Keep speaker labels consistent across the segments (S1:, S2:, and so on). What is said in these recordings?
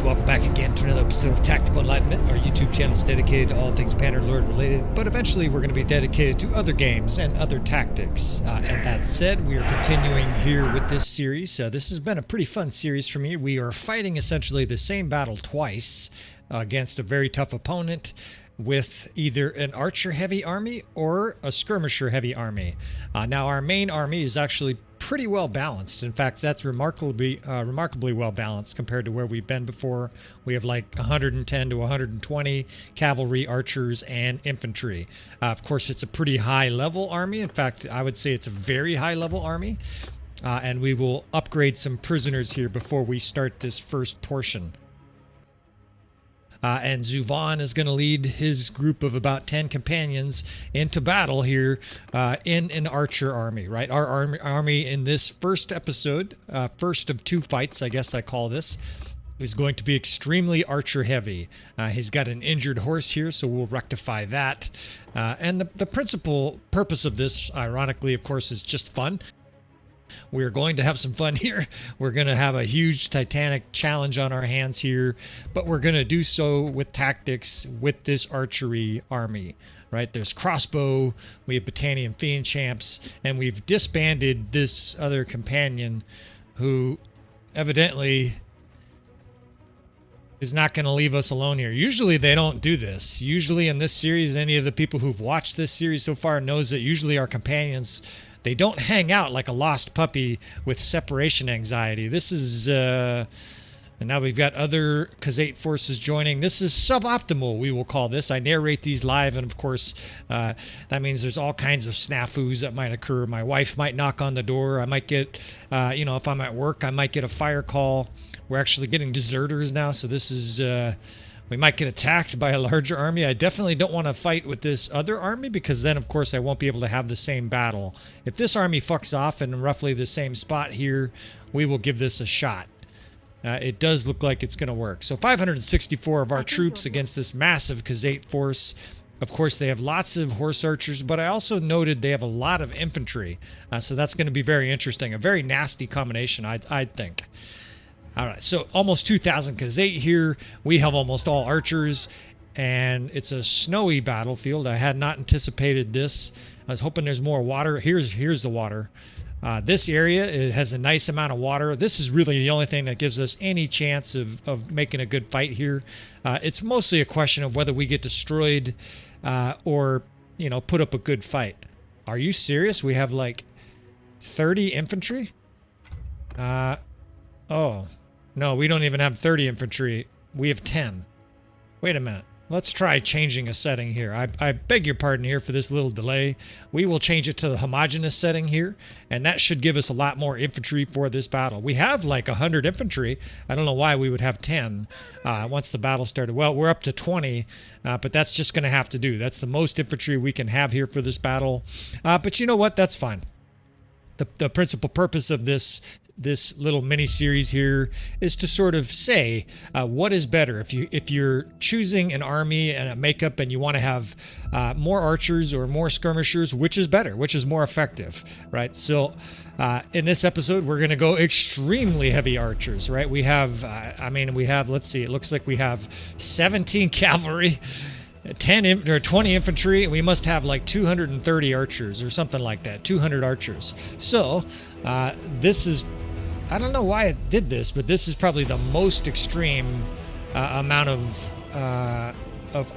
S1: welcome back again to another episode of Tactical Enlightenment. Our YouTube channel is dedicated to all things Bannerlord related, but eventually we're going to be dedicated to other games and other tactics. And that said, we are continuing here with this series. This has been a pretty fun series for me. We are fighting essentially the same battle twice against a very tough opponent with either an archer heavy army or a skirmisher heavy army. Now our main army is actually pretty well balanced. In fact, that's remarkably well balanced compared to where we've been before. We have like 110 to 120 cavalry, archers, and infantry. Of course, it's a pretty high level army. In fact, I would say it's a very high level army. And we will upgrade some prisoners here before we start this first portion. And Zuvan is going to lead his group of about 10 companions into battle here in an archer army, right? Our army in this first episode, first of two fights, I guess I call this, is going to be extremely archer heavy. He's got an injured horse here, so we'll rectify that. And the principal purpose of this, ironically, of course, is just fun. We're going to have some fun here. We're going to have a huge titanic challenge on our hands here, but we're going to do so with tactics with this archery army, right? There's crossbow, we have Battanian Fiend champs, and we've disbanded this other companion who evidently is not going to leave us alone here. Usually they don't do this. Usually in this series, any of the people who've watched this series so far knows that usually our companions, they don't hang out like a lost puppy with separation anxiety. This is, and now we've got other Khazate forces joining. This is suboptimal, we will call this. I narrate these live, and of course, that means there's all kinds of snafus that might occur. My wife might knock on the door. I might get, if I'm at work, I might get a fire call. We're actually getting deserters now, so this is... we might get attacked by a larger army. I definitely don't want to fight with this other army because then, of course, I won't be able to have the same battle. If this army fucks off in roughly the same spot here, we will give this a shot. It does look like it's going to work. So 564 of our troops against this massive Khazate force. Of course, they have lots of horse archers, but I also noted they have a lot of infantry. So that's going to be very interesting. A very nasty combination, I'd think. All right, so almost 2,000 Khazate here. We have almost all archers, and it's a snowy battlefield. I had not anticipated this. I was hoping there's more water. Here's the water. This area, it has a nice amount of water. This is really the only thing that gives us any chance of making a good fight here. It's mostly a question of whether we get destroyed or, put up a good fight. Are you serious? We have like 30 infantry? Oh. No, we don't even have 30 infantry. We have 10. Wait a minute. Let's try changing a setting here. I beg your pardon here for this little delay. We will change it to the homogeneous setting here, and that should give us a lot more infantry for this battle. We have like 100 infantry. I don't know why we would have 10 once the battle started. Well, we're up to 20, but that's just going to have to do. That's the most infantry we can have here for this battle. But you know what? That's fine. The principal purpose of this little mini series here is to sort of say what is better if you're choosing an army and a makeup and you want to have more archers or more skirmishers, which is better, which is more effective, right? So in this episode we're going to go extremely heavy archers, right? We have let's see, it looks like we have 17 cavalry, 20 infantry. We must have like 230 archers or something like that, 200 archers. So this is, I don't know why it did this, but this is probably the most extreme amount of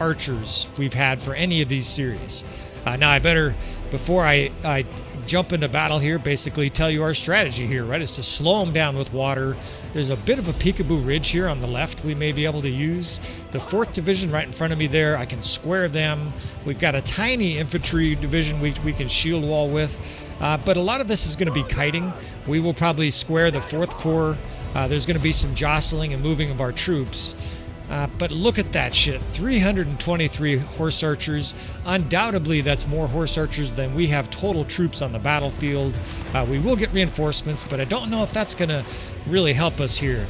S1: archers we've had for any of these series. Now I better, before I jump into battle here, basically tell you our strategy here, right? Is to slow them down with water. There's a bit of a peekaboo ridge here on the left we may be able to use. The 4th Division right in front of me there, I can square them. We've got a tiny infantry division we can shield wall with. But a lot of this is going to be kiting. We will probably square the 4th Corps. There's going to be some jostling and moving of our troops. But look at that shit, 323 horse archers. Undoubtedly, that's more horse archers than we have total troops on the battlefield. We will get reinforcements, but I don't know if that's going to really help us here.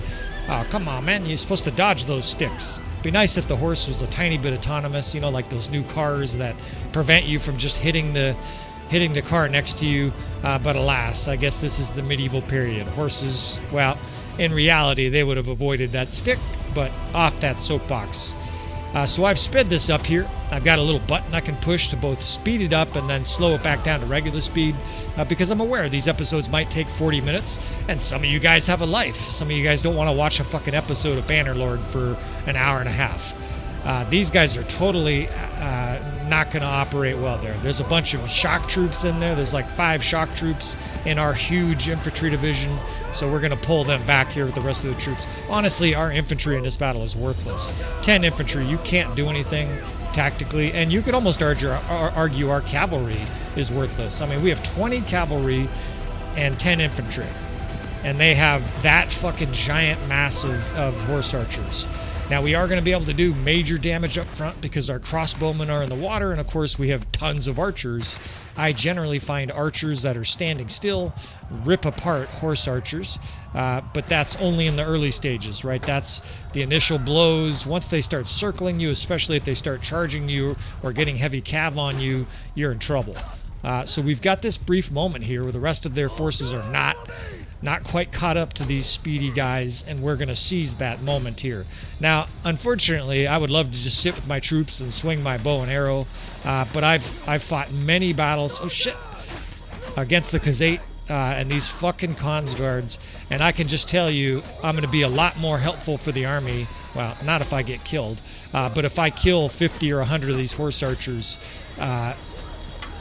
S1: Oh, come on, man, you're supposed to dodge those sticks. It'd be nice if the horse was a tiny bit autonomous, like those new cars that prevent you from just hitting the car next to you. But alas, I guess this is the medieval period. Horses, well, in reality, they would have avoided that stick but off that soapbox. So I've sped this up here. I've got a little button I can push to both speed it up and then slow it back down to regular speed, because I'm aware these episodes might take 40 minutes, and some of you guys have a life. Some of you guys don't want to watch a fucking episode of Bannerlord for an hour and a half. These guys are totally not going to operate well there. There's a bunch of shock troops in there. There's like 5 shock troops in our huge infantry division, so we're going to pull them back here with the rest of the troops. Honestly, our infantry in this battle is worthless. 10 infantry, you can't do anything tactically, and you could almost argue our cavalry is worthless. I mean, we have 20 cavalry and 10 infantry, and they have that fucking giant mass of horse archers. Now, we are going to be able to do major damage up front because our crossbowmen are in the water, and of course we have tons of archers. I generally find archers that are standing still rip apart horse archers, but that's only in the early stages, right? That's the initial blows. Once they start circling you, especially if they start charging you or getting heavy cav on you, you're in trouble. So we've got this brief moment here where the rest of their forces are not quite caught up to these speedy guys, and we're going to seize that moment here. Now, unfortunately, I would love to just sit with my troops and swing my bow and arrow, but I've fought many battles, against the Khazate and these fucking Khans and I can just tell you I'm going to be a lot more helpful for the army. Well, not if I get killed, but if I kill 50 or 100 of these horse archers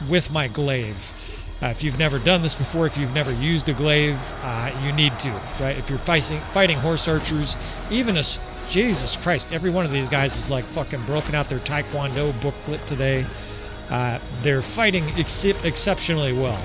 S1: with my glaive. If you've never done this before, if you've never used a glaive, you need to, right? If you're fighting horse archers, even Jesus Christ, every one of these guys is like fucking broken out their Taekwondo booklet today. They're fighting exceptionally well.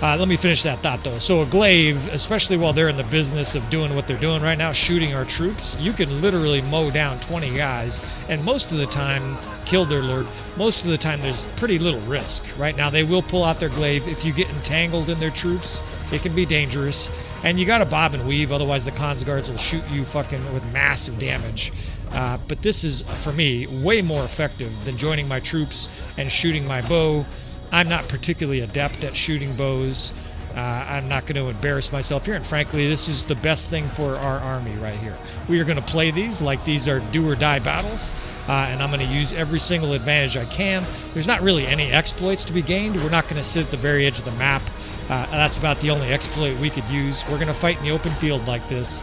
S1: Let me finish that thought, though. So a glaive, especially while they're in the business of doing what they're doing right now, shooting our troops, you can literally mow down 20 guys, and most of the time, kill their lord. Most of the time, there's pretty little risk. Right now, they will pull out their glaive. If you get entangled in their troops, it can be dangerous. And you got to bob and weave, otherwise the Khans guards will shoot you fucking with massive damage. But this is, for me, way more effective than joining my troops and shooting my bow. I'm not particularly adept at shooting bows. I'm not going to embarrass myself here, and frankly, this is the best thing for our army right here. We are going to play these like these are do-or-die battles, and I'm going to use every single advantage I can. There's not really any exploits to be gained. We're not going to sit at the very edge of the map. That's about the only exploit we could use. We're going to fight in the open field like this.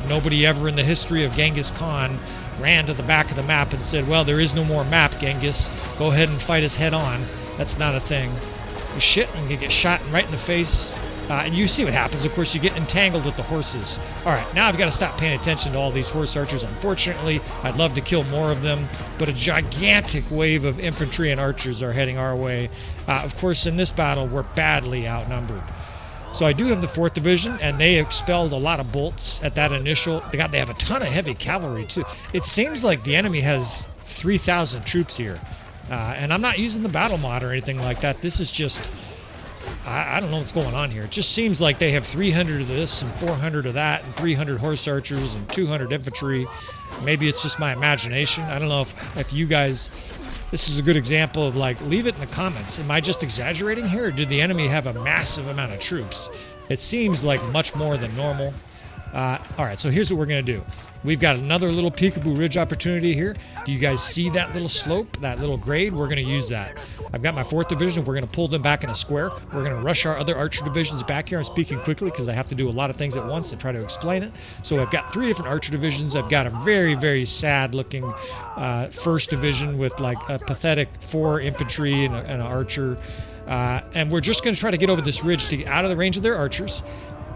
S1: Nobody ever in the history of Genghis Khan ran to the back of the map and said, well, there is no more map, Genghis. Go ahead and fight us head on. That's not a thing. You shit and you get shot right in the face. And you see what happens. Of course, you get entangled with the horses. All right, now I've got to stop paying attention to all these horse archers. Unfortunately, I'd love to kill more of them, but a gigantic wave of infantry and archers are heading our way. Of course, in this battle, we're badly outnumbered. So I do have the 4th Division, and they expelled a lot of bolts at that initial. They have a ton of heavy cavalry, too. It seems like the enemy has 3,000 troops here. And I'm not using the battle mod or anything like that. This is just, I don't know what's going on here. It just seems like they have 300 of this and 400 of that and 300 horse archers and 200 infantry. Maybe it's just my imagination. I don't know if you guys, this is a good example of like, leave it in the comments. Am I just exaggerating here, or did the enemy have a massive amount of troops? It seems like much more than normal. All right, so here's what we're going to do. We've got another little peekaboo ridge opportunity here. Do you guys see that little slope, that little grade? We're going to use that. I've got my 4th Division. We're going to pull them back in a square. We're going to rush our other archer divisions back here. I'm speaking quickly because I have to do a lot of things at once and try to explain it. So I've got 3 different archer divisions. I've got a very, very sad-looking 1st Division with like a pathetic 4 infantry and an archer. And we're just going to try to get over this ridge to get out of the range of their archers.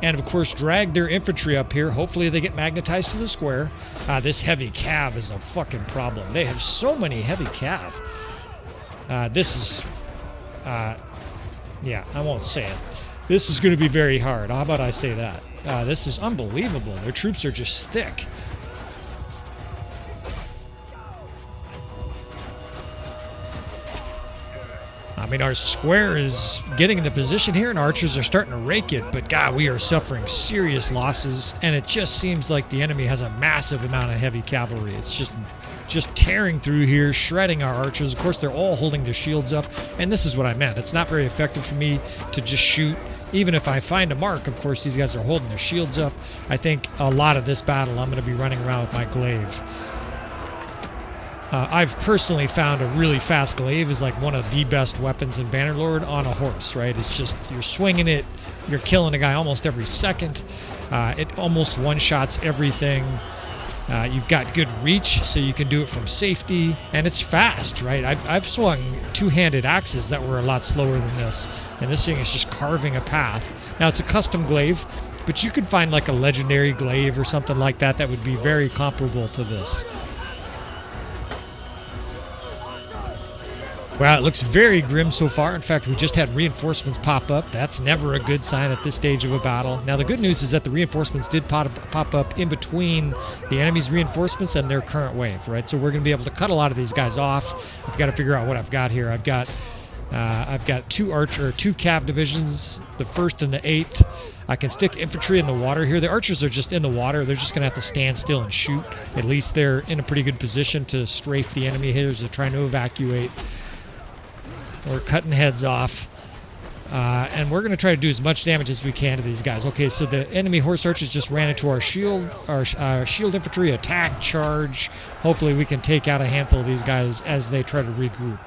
S1: And, of course, drag their infantry up here. Hopefully they get magnetized to the square. This heavy cav is a fucking problem. They have so many heavy cav. This is... yeah, I won't say it. This is going to be very hard. How about I say that? This is unbelievable. Their troops are just thick. I mean, our square is getting into position here, and archers are starting to rake it, but God, we are suffering serious losses, and it just seems like the enemy has a massive amount of heavy cavalry. It's just tearing through here, shredding our archers. Of course, they're all holding their shields up, and this is what I meant. It's not very effective for me to just shoot even if I find a mark, of course, these guys are holding their shields up. I think a lot of this battle, I'm going to be running around with my glaive. I've personally found a really fast glaive is like one of the best weapons in Bannerlord on a horse, right? It's just, you're swinging it, you're killing a guy almost every second. It almost one-shots everything. You've got good reach, so you can do it from safety, and it's fast, right? I've swung two-handed axes that were a lot slower than this, and this thing is just carving a path. Now, it's a custom glaive, but you could find like a legendary glaive or something like that that would be very comparable to this. Wow, it looks very grim so far. In fact, we just had reinforcements pop up. That's never a good sign at this stage of a battle. Now, the good news is that the reinforcements did pop up in between the enemy's reinforcements and their current wave, right? So we're going to be able to cut a lot of these guys off. I've got to figure out what I've got here. I've got two cav divisions, the 1st and the 8th. I can stick infantry in the water here. The archers are just in the water. They're just going to have to stand still and shoot. At least they're in a pretty good position to strafe the enemy hitters. They're trying to evacuate. We're cutting heads off. And we're going to try to do as much damage as we can to these guys. Okay, so the enemy horse archers just ran into our shield infantry, attack, charge. Hopefully we can take out a handful of these guys as they try to regroup.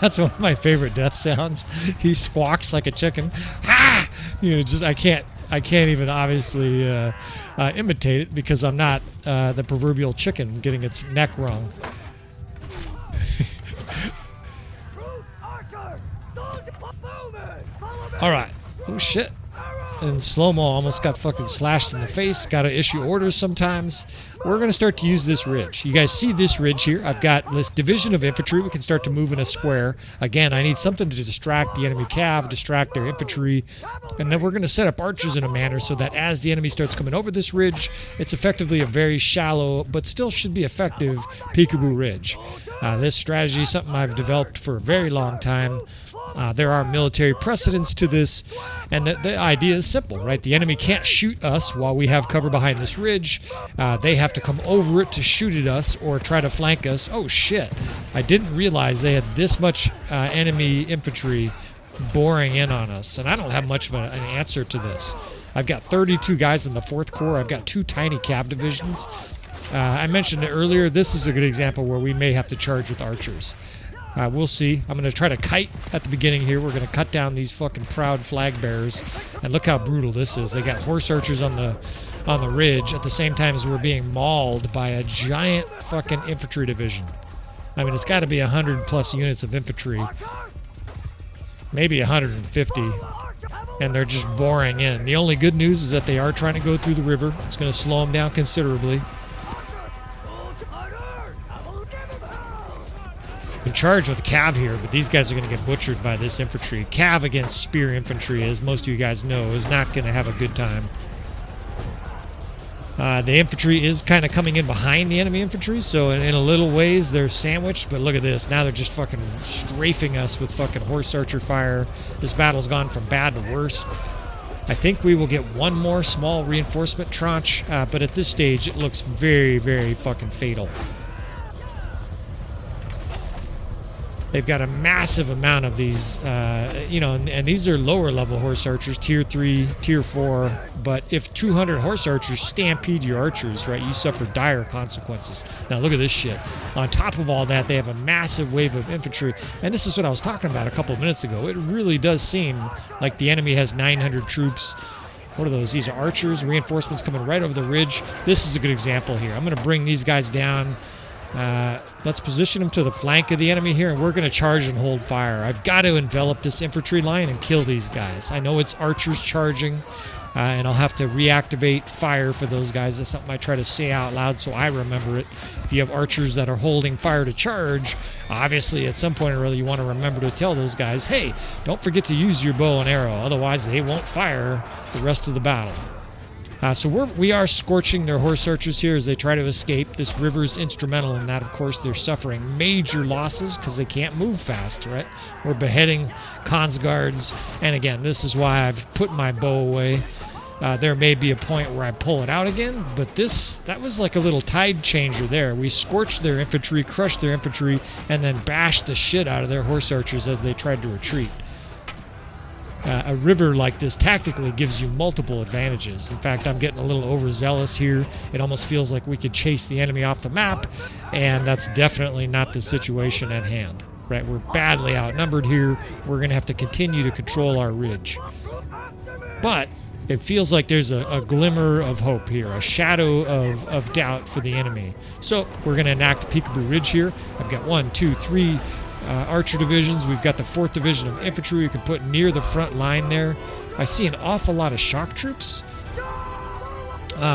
S1: That's one of my favorite death sounds. He squawks like a chicken. Ah! You know, just I can't even obviously imitate it because I'm not the proverbial chicken getting its neck wrung. All right. Oh shit. And slow-mo almost got fucking slashed in the face. Got to issue orders sometimes. We're going to start to use this ridge. You guys see this ridge here? I've got this division of infantry. We can start to move in a square. Again, I need something to distract the enemy cav, distract their infantry. And then we're going to set up archers in a manner so that as the enemy starts coming over this ridge, it's effectively a very shallow, but still should be effective peekaboo ridge. This strategy is something I've developed for a very long time. There are military precedents to this, and the idea is simple, right? The enemy can't shoot us while we have cover behind this ridge. They have to come over it to shoot at us or try to flank us. Oh shit, I didn't realize they had this much enemy infantry boring in on us, and I don't have much of an answer to this. I've got 32 guys in the 4th Corps. I've got 2 tiny cav divisions. I mentioned it earlier. This is a good example where we may have to charge with archers. We'll see. I'm going to try to kite at the beginning here. We're going to cut down these fucking proud flag bearers. And look how brutal this is. They got horse archers on the ridge at the same time as we're being mauled by a giant fucking infantry division. I mean, it's got to be 100 plus units of infantry. Maybe 150. And they're just boring in. The only good news is that they are trying to go through the river. It's going to slow them down considerably. Can charge with cav here, but these guys are going to get butchered by this infantry. Cav against spear infantry, as most of you guys know, is not going to have a good time. The infantry is kind of coming in behind the enemy infantry, so in a little ways they're sandwiched, but look at this. Now they're just fucking strafing us with fucking horse archer fire. This battle's gone from bad to worse. I think we will get one more small reinforcement tranche, but at this stage it looks very, very fucking fatal. They've got a massive amount of these, and these are lower level horse archers, tier 3, tier 4. But if 200 horse archers stampede your archers, right, you suffer dire consequences. Now look at this shit. On top of all that, they have a massive wave of infantry. And this is what I was talking about a couple of minutes ago. It really does seem like the enemy has 900 troops. What are those? These are archers, reinforcements coming right over the ridge. This is a good example here. I'm going to bring these guys down. Let's position them to the flank of the enemy here, and we're going to charge and hold fire. I've got to envelop this infantry line and kill these guys. I know it's archers charging, and I'll have to reactivate fire for those guys. That's something I try to say out loud so I remember it. If you have archers that are holding fire to charge, obviously at some point or other you want to remember to tell those guys, hey, don't forget to use your bow and arrow, otherwise they won't fire the rest of the battle. So we are scorching their horse archers here as they try to escape. This river's instrumental in that, of course. They're suffering major losses because they can't move fast, right? We're beheading Khan's guards. And again, this is why I've put my bow away. There may be a point where I pull it out again, but that was like a little tide changer there. We scorched their infantry, crushed their infantry, and then bashed the shit out of their horse archers as they tried to retreat. A river like this tactically gives you multiple advantages. In fact, I'm getting a little overzealous here. It almost feels like we could chase the enemy off the map, and that's definitely not the situation at hand. Right? We're badly outnumbered here. We're going to have to continue to control our ridge. But it feels like there's a glimmer of hope here, a shadow of doubt for the enemy. So we're going to enact Peekaboo Ridge here. I've got 1, 2, 3 archer divisions. We've got the 4th Division of Infantry we can put near the front line there. I see an awful lot of shock troops,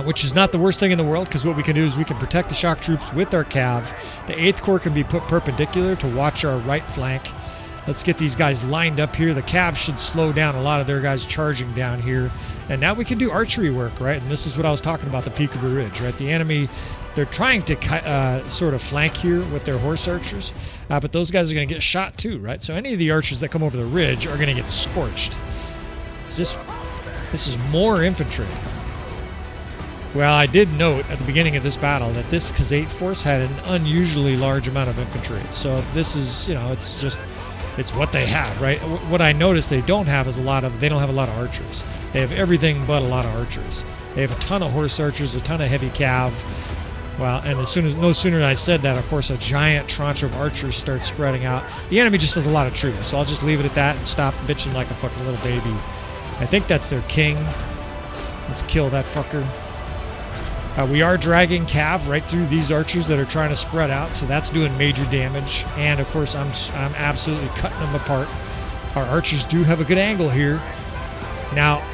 S1: which is not the worst thing in the world, because what we can do is we can protect the shock troops with our cav. The 8th Corps can be put perpendicular to watch our right flank. Let's get these guys lined up here. The cav should slow down a lot of their guys charging down here. And now we can do archery work, right? And this is what I was talking about, the Peekaboo Ridge, right? The enemy, they're trying to sort of flank here with their horse archers, but those guys are going to get shot too, right? So any of the archers that come over the ridge are going to get scorched. This is more infantry. Well, I did note at the beginning of this battle that this Khazate force had an unusually large amount of infantry. So this is, it's what they have, right? What I noticed they don't have is they don't have a lot of archers. They have everything but a lot of archers. They have a ton of horse archers, a ton of heavy cav. Well, and no sooner than I said that, of course, a giant tranche of archers starts spreading out. The enemy just has a lot of troops, so I'll just leave it at that and stop bitching like a fucking little baby. I think that's their king. Let's kill that fucker. We are dragging cav right through these archers that are trying to spread out, so that's doing major damage. And of course, I'm absolutely cutting them apart. Our archers do have a good angle here. Now,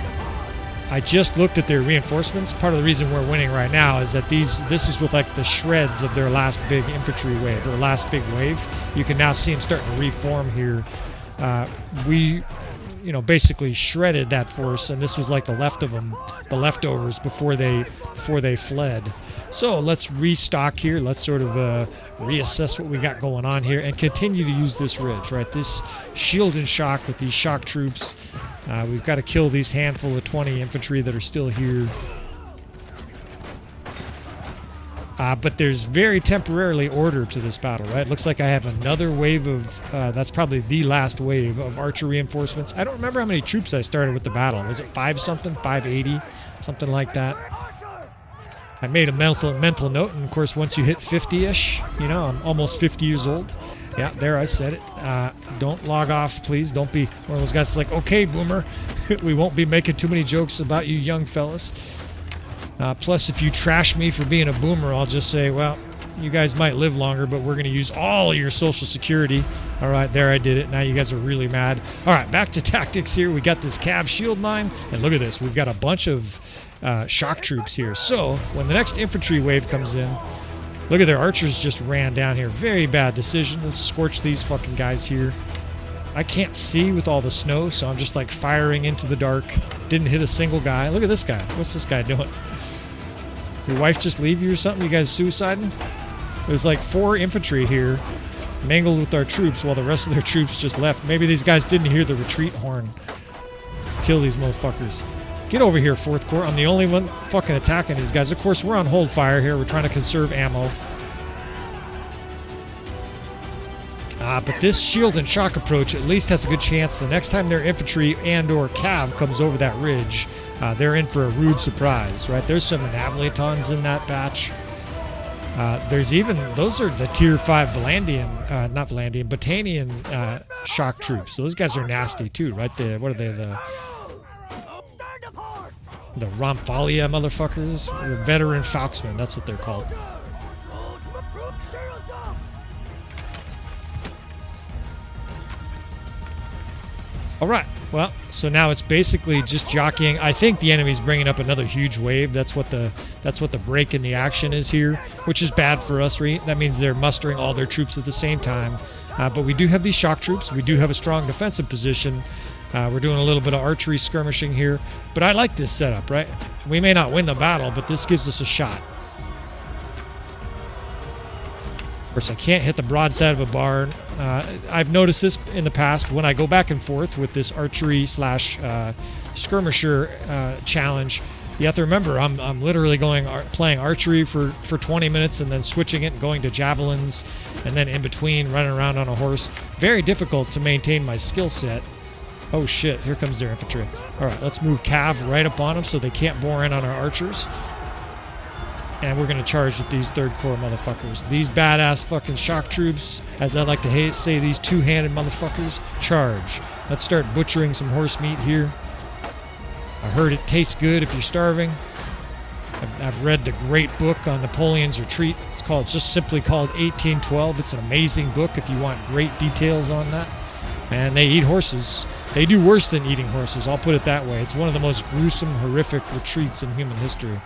S1: I just looked at their reinforcements. Part of the reason we're winning right now is that this is with like the shreds of their last big infantry wave, or last big wave. You can now see them starting to reform here. We basically shredded that force, and this was like the left of them, the leftovers before they fled. So let's restock here. Let's sort of reassess what we got going on here and continue to use this ridge, right? This shield and shock with these shock troops. We've got to kill these handful of 20 infantry that are still here. But there's very temporarily order to this battle, right? Looks like I have another wave of, that's probably the last wave of archer reinforcements. I don't remember how many troops I started with the battle. Was it 5-something, 580, something like that? I made a mental note, and of course, once you hit 50-ish, I'm almost 50 years old. Yeah, there, I said it. Don't log off, please. Don't be one of those guys that's like, okay, boomer, we won't be making too many jokes about you young fellas. Plus, if you trash me for being a boomer, I'll just say, well, you guys might live longer, but we're going to use all your social security. All right, there, I did it. Now you guys are really mad. All right, back to tactics here. We got this cav shield line, and look at this. We've got a bunch of shock troops here. So when the next infantry wave comes in, look at their archers just ran down here. Very bad decision. Let's scorch these fucking guys here. I can't see with all the snow, so I'm just like firing into the dark. Didn't hit a single guy. Look at this guy. What's this guy doing? Your wife just leave you or something? You guys suiciding? There's like 4 infantry here mangled with our troops while the rest of their troops just left. Maybe these guys didn't hear the retreat horn. Kill these motherfuckers. Get over here, 4th Corps. I'm the only one fucking attacking these guys. Of course, we're on hold fire here. We're trying to conserve ammo. But this shield and shock approach at least has a good chance the next time their infantry and or cav comes over that ridge, they're in for a rude surprise, right? There's some Navletons in that batch. There's even, those are the tier 5 Batanian shock troops. So those guys are nasty too, right? What are they, the Romphalia motherfuckers? The veteran Falksmen, that's what they're called. All right, well, so now it's basically just jockeying. I think the enemy's bringing up another huge wave. That's what the break in the action is here, which is bad for us. That means they're mustering all their troops at the same time. But we do have these shock troops. We do have a strong defensive position. We're doing a little bit of archery skirmishing here. But I like this setup, right? We may not win the battle, but this gives us a shot. Of course, I can't hit the broadside of a barn. I've noticed this in the past when I go back and forth with this archery slash skirmisher challenge, you have to remember I'm literally playing archery for 20 minutes and then switching it and going to javelins, and then in between running around on a horse. Very difficult to maintain my skill set. Oh shit, here comes their infantry. All right, let's move cav right up on them so they can't bore in on our archers. And we're going to charge with these third corps motherfuckers. These badass fucking shock troops, as I like to say, these two-handed motherfuckers, charge. Let's start butchering some horse meat here. I heard it tastes good if you're starving. I've read the great book on Napoleon's retreat. It's just simply called 1812. It's an amazing book if you want great details on that. And they eat horses. They do worse than eating horses, I'll put it that way. It's one of the most gruesome, horrific retreats in human history.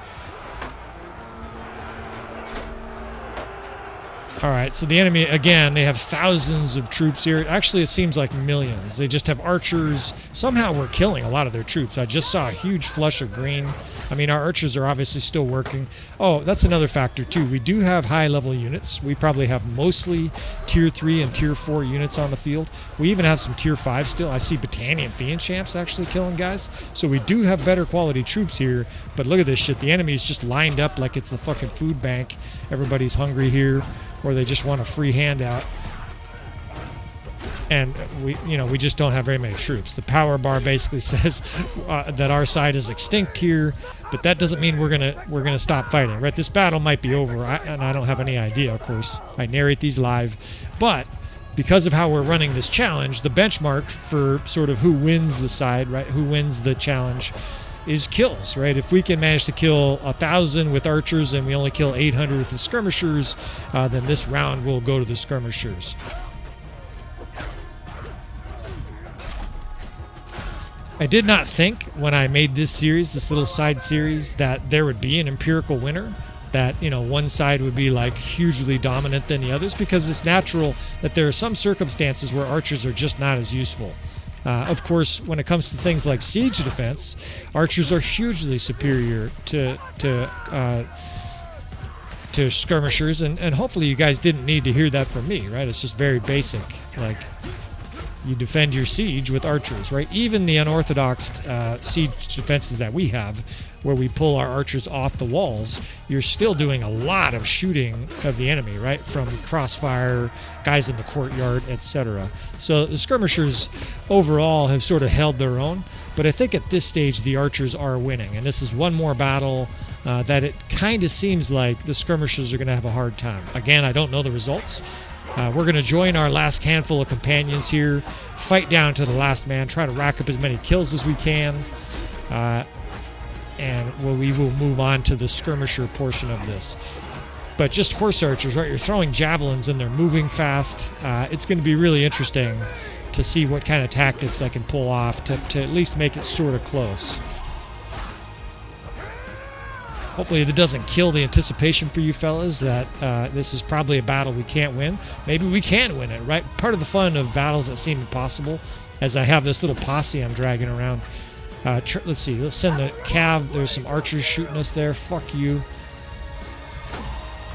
S1: All right, so the enemy, again, they have thousands of troops here. Actually, it seems like millions. They just have archers. Somehow we're killing a lot of their troops. I just saw a huge flush of green. I mean, our archers are obviously still working. Oh, that's another factor, too. We do have high-level units. We probably have mostly Tier 3 and Tier 4 units on the field. We even have some Tier 5 still. I see Battanian Fiendchamps actually killing guys. So we do have better quality troops here. But look at this shit. The enemy's just lined up like it's the fucking food bank. Everybody's hungry here, or they just want a free handout. And we just don't have very many troops. The power bar basically says that our side is extinct here, but that doesn't mean we're gonna stop fighting, right? This battle might be over, and I don't have any idea. Of course, I narrate these live, but because of how we're running this challenge, the benchmark for sort of who wins the side, right? Who wins the challenge is kills, right? If we can manage to kill 1,000 with archers and we only kill 800 with the skirmishers, then this round will go to the skirmishers. I did not think when I made this series, this little side series, that there would be an empirical winner, that, one side would be like hugely dominant than the others, because it's natural that there are some circumstances where archers are just not as useful. Of course, when it comes to things like siege defense, archers are hugely superior to skirmishers, and hopefully you guys didn't need to hear that from me, right? It's just very basic. Like, you defend your siege with archers, right? Even the unorthodox siege defenses that we have, where we pull our archers off the walls, you're still doing a lot of shooting of the enemy, right? From crossfire, guys in the courtyard, etc. So the skirmishers overall have sort of held their own, but I think at this stage the archers are winning, and this is one more battle that it kind of seems like the skirmishers are going to have a hard time. Again, I don't know the results. We're going to join our last handful of companions here, fight down to the last man, try to rack up as many kills as we can, and we will move on to the skirmisher portion of this. But just horse archers, right? You're throwing javelins and they're moving fast. It's going to be really interesting to see what kind of tactics I can pull off to at least make it sort of close. Hopefully that doesn't kill the anticipation for you fellas that this is probably a battle we can't win. Maybe we can win it, right? Part of the fun of battles that seem impossible, as I have this little posse I'm dragging around. Let's see, let's send the cav. There's some archers shooting us there. Fuck you.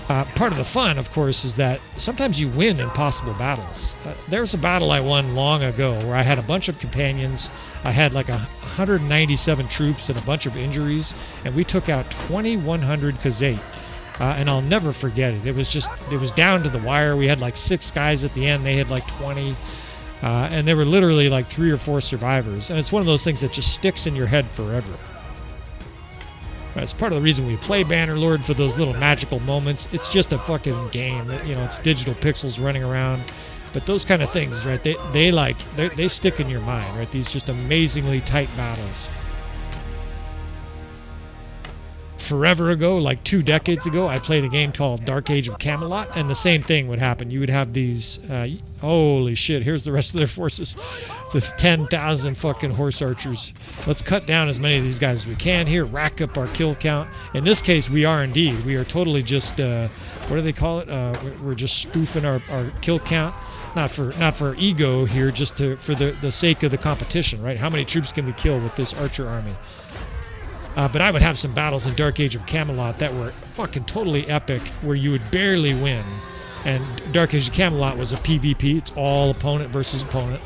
S1: Part of the fun, of course, is that sometimes you win impossible battles. There's a battle I won long ago where I had a bunch of companions. I had like 197 troops and a bunch of injuries, and we took out 2,100 Khazate. And I'll never forget it. It was down to the wire. We had like 6 guys at the end. They had like 20. And there were literally like 3 or 4 survivors. And it's one of those things that just sticks in your head forever. It's part of the reason we play Bannerlord, for those little magical moments. It's just a fucking game. It's digital pixels running around. But those kind of things, right, they stick in your mind, right? These just amazingly tight battles. Forever ago, like 2 decades ago, I played a game called Dark Age of Camelot, and the same thing would happen. You would have these, holy shit, here's the rest of their forces. The 10,000 fucking horse archers. Let's cut down as many of these guys as we can here, rack up our kill count. In this case, we are indeed. We are totally just, what do they call it? We're just spoofing our kill count. Not for ego here, just for the sake of the competition, right? How many troops can we kill with this archer army? But I would have some battles in Dark Age of Camelot that were fucking totally epic, where you would barely win. And Dark Age of Camelot was a PvP. It's all opponent versus opponent.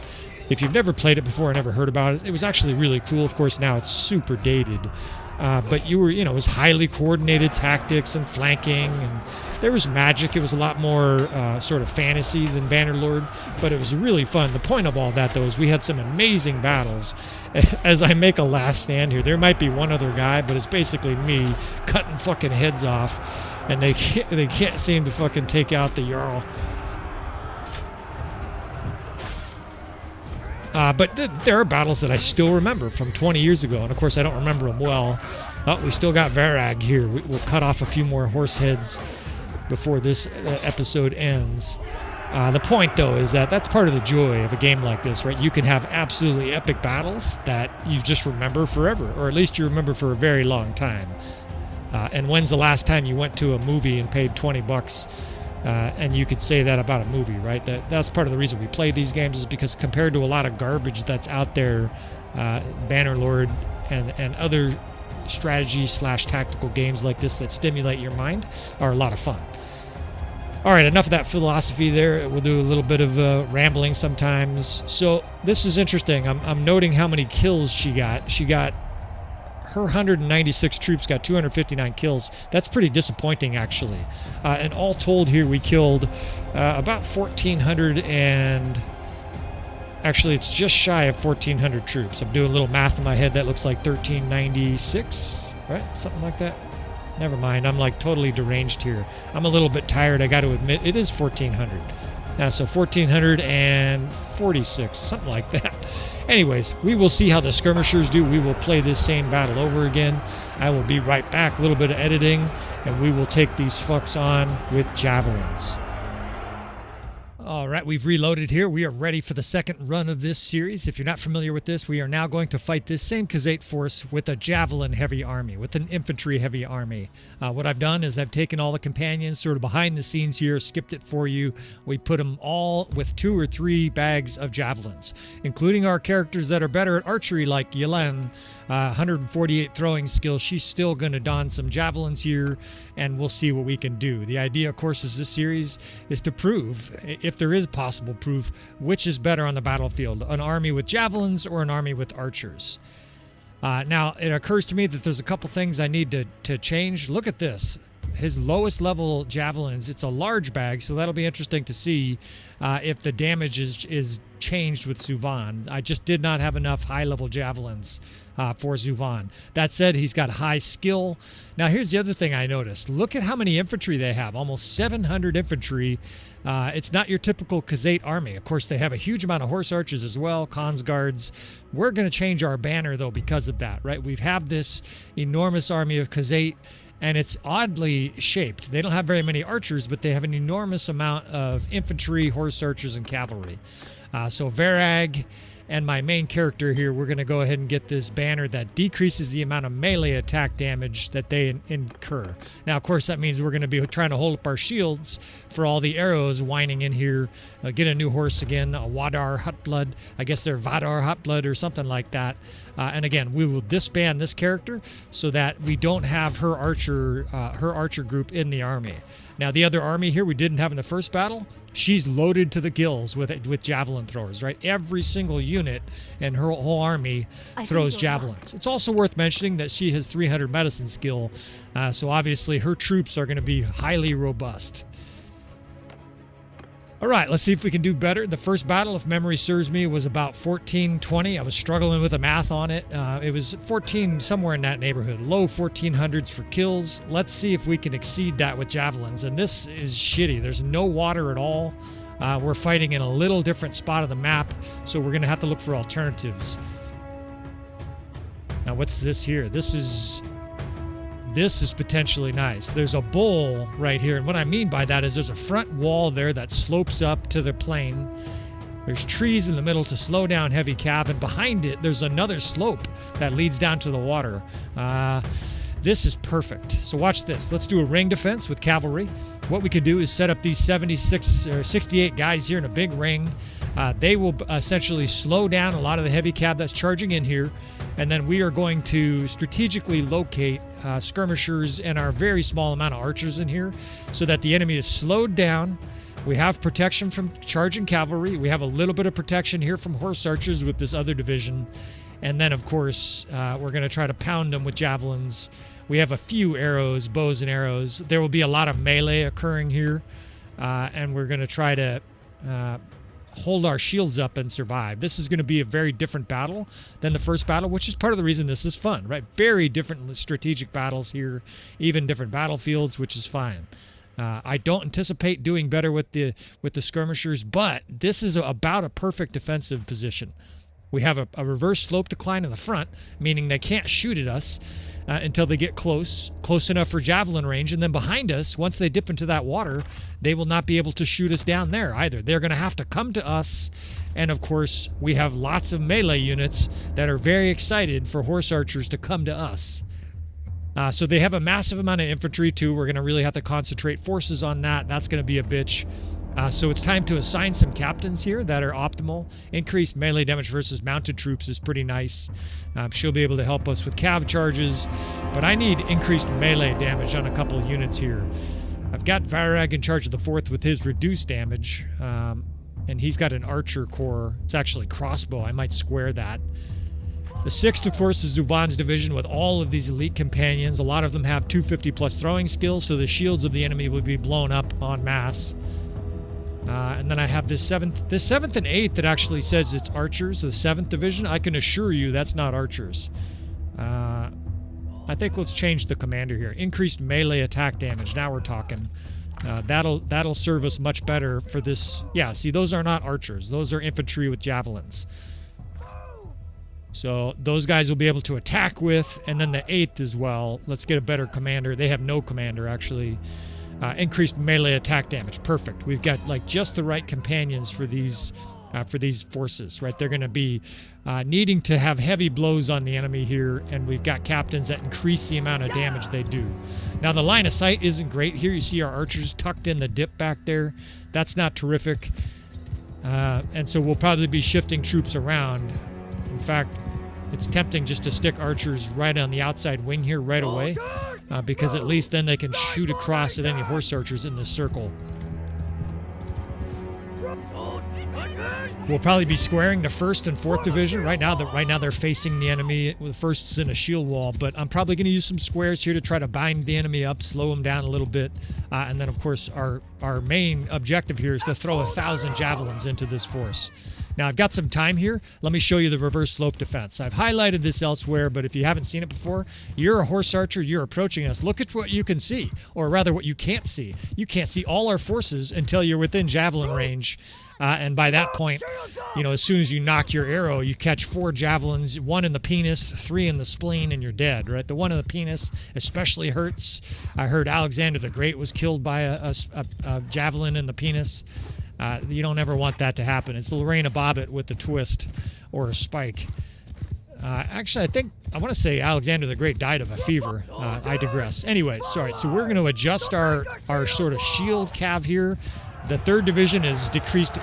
S1: If you've never played it before or never heard about it, it was actually really cool. Of course, now it's super dated. But it was highly coordinated tactics and flanking, and there was magic. It was a lot more sort of fantasy than Bannerlord, but it was really fun. The point of all that, though, is we had some amazing battles. As I make a last stand here, there might be one other guy, but it's basically me cutting fucking heads off, and they can't seem to fucking take out the Jarl. But there are battles that I still remember from 20 years ago, and of course I don't remember them well. Oh, we still got Varag here. We'll cut off a few more horse heads before this episode ends. The point, though, is that that's part of the joy of a game like this, right? You can have absolutely epic battles that you just remember forever, or at least you remember for a very long time. And when's the last time you went to a movie and paid $20? And you could say that about a movie, right? That's part of the reason we play these games, is because compared to a lot of garbage that's out there, Bannerlord and other strategy/tactical games like this that stimulate your mind are a lot of fun. All right, enough of that philosophy there. We'll do a little bit of rambling sometimes. So this is interesting. I'm noting how many kills she got. Her 196 troops got 259 kills. That's pretty disappointing, actually. And all told here, we killed about 1,400 and... Actually, it's just shy of 1,400 troops. I'm doing a little math in my head. That looks like 1,396, right? Something like that. Never mind. I'm like totally deranged here. I'm a little bit tired, I got to admit. It is 1,400. So 1,446, something like that. Anyways, we will see how the skirmishers do. We will play this same battle over again. I will be right back. A little bit of editing, and we will take these fucks on with javelins. All right, we've reloaded here. We are ready for the second run of this series. If you're not familiar with this, we are now going to fight this same Khazate force with a javelin heavy army, with an infantry heavy army. What I've done is I've taken all the companions sort of behind the scenes here, skipped it for you. We put them all with 2 or 3 bags of javelins, including our characters that are better at archery like Yelen. 148 throwing skills. She's still going to don some javelins here, and we'll see what we can do. The idea, of course, is this series is to prove, if there is possible proof, which is better on the battlefield, an army with javelins or an army with archers. Now, it occurs to me that there's a couple things I need to change. Look at this. His lowest level javelins, it's a large bag, so that'll be interesting to see if the damage is changed with Zuvan. I just did not have enough high-level javelins for Zuvan. That said, he's got high skill. Now, here's the other thing I noticed. Look at how many infantry they have. Almost 700 infantry. It's not your typical Khazate army. Of course, they have a huge amount of horse archers as well, Khan's guards. We're going to change our banner, though, because of that, right? We have this enormous army of Khazate, and it's oddly shaped. They don't have very many archers, but they have an enormous amount of infantry, horse archers, and cavalry. So Varag and my main character here, we're going to go ahead and get this banner that decreases the amount of melee attack damage that they incur. Now, of course, that means we're going to be trying to hold up our shields for all the arrows whining in here. Get a new horse again, a Wadar Hotblood. I guess they're Vadar Hotblood or something like that. And again, we will disband this character so that we don't have her archer group in the army. Now, the other army here we didn't have in the first battle, she's loaded to the gills with javelin throwers, right? Every single unit in her whole army throws javelins. It's also worth mentioning that she has 300 medicine skill, so obviously her troops are going to be highly robust. All right, let's see if we can do better. The first battle, if memory serves me, was about 1420. I was struggling with the math on it. It was 14, somewhere in that neighborhood. Low 1400s for kills. Let's see if we can exceed that with javelins. And this is shitty. There's no water at all. We're fighting in a little different spot of the map, so we're going to have to look for alternatives. Now, what's this here? This is potentially nice. There's a bowl right here, and what I mean by that is there's a front wall there that slopes up to the plain. There's trees in the middle to slow down heavy cav, and behind it there's another slope that leads down to the water. This is perfect. So watch this. Let's do a ring defense with cavalry. What we can do is set up these 76 or 68 guys here in a big ring. They will essentially slow down a lot of the heavy cav that's charging in here, and then we are going to strategically locate skirmishers and our very small amount of archers in here so that the enemy is slowed down. We have protection from charging cavalry. We have a little bit of protection here from horse archers with this other division. And then, of course, we're going to try to pound them with javelins. We have a few arrows, bows and arrows. There will be a lot of melee occurring here. And we're going to try to hold our shields up and survive. This is going to be a very different battle than the first battle, which is part of the reason this is fun, right? Very different strategic battles here, even different battlefields, which is fine. I don't anticipate doing better with the skirmishers, but this is about a perfect defensive position. We have a reverse slope decline in the front, meaning they can't shoot at us until they get close enough for javelin range. And then behind us, once they dip into that water, they will not be able to shoot us down there either. They're going to have to come to us. And of course, we have lots of melee units that are very excited for horse archers to come to us. So they have a massive amount of infantry too. We're going to really have to concentrate forces on that. That's going to be a bitch. So it's time to assign some captains here that are optimal. Increased melee damage versus mounted troops is pretty nice. She'll be able to help us with cav charges, but I need increased melee damage on a couple of units here. I've got Varag in charge of the 4th with his reduced damage, and he's got an archer corps. It's actually crossbow. I might square that. The 6th, of course, is Zuvan's division with all of these elite companions. A lot of them have 250 plus throwing skills, so the shields of the enemy will be blown up en masse. And then I have this 7th. This 7th and 8th that actually says it's archers, the 7th division. I can assure you that's not archers. I think let's change the commander here. Increased melee attack damage. Now we're talking. That'll serve us much better for this. Yeah, see, those are not archers. Those are infantry with javelins. So those guys will be able to attack with, and then the 8th as well. Let's get a better commander. They have no commander, actually. Increased melee attack damage. Perfect. We've got like just the right companions for these forces, right? They're going to be needing to have heavy blows on the enemy here, and we've got captains that increase the amount of damage they do. Now the line of sight isn't great here. You see our archers tucked in the dip back there. That's not terrific. And so we'll probably be shifting troops around. In fact, it's tempting just to stick archers right on the outside wing here right away, because at least then they can shoot across at any horse archers in this circle. We'll probably be squaring the 1st and 4th division. Right now they're facing the enemy. The 1st's in a shield wall, but I'm probably going to use some squares here to try to bind the enemy up, slow them down a little bit. And then, of course, our main objective here is to throw 1,000 javelins into this force. Now, I've got some time here. Let me show you the reverse slope defense. I've highlighted this elsewhere, but if you haven't seen it before, you're a horse archer, you're approaching us. Look at what you can see, or rather what you can't see. You can't see all our forces until you're within javelin range. And by that point, you know, as soon as you knock your arrow, you catch 4 javelins, 1 in the penis, 3 in the spleen, and you're dead, right? The 1 in the penis especially hurts. I heard Alexander the Great was killed by a javelin in the penis. You don't ever want that to happen. It's Lorena Bobbitt with the twist or a spike. Actually, I want to say Alexander the Great died of a fever. I digress. Anyway, sorry. So we're going to adjust our sort of shield cav here. The 3rd division is decreased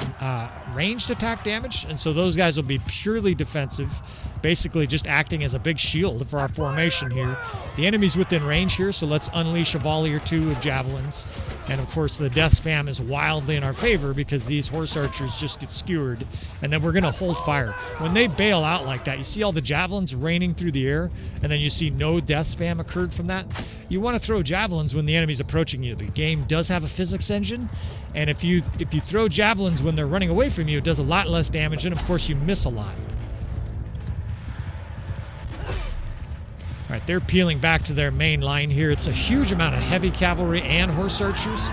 S1: ranged attack damage, and so those guys will be purely defensive, basically just acting as a big shield for our formation here. The enemy's within range here, so let's unleash a volley or 2 of javelins. And of course, the death spam is wildly in our favor because these horse archers just get skewered, and then we're going to hold fire. When they bail out like that, you see all the javelins raining through the air, and then you see no death spam occurred from that. You want to throw javelins when the enemy's approaching you. The game does have a physics engine, and if you throw javelins when they're running away from you, it does a lot less damage, and of course you miss a lot. All right, they're peeling back to their main line here. It's a huge amount of heavy cavalry and horse archers.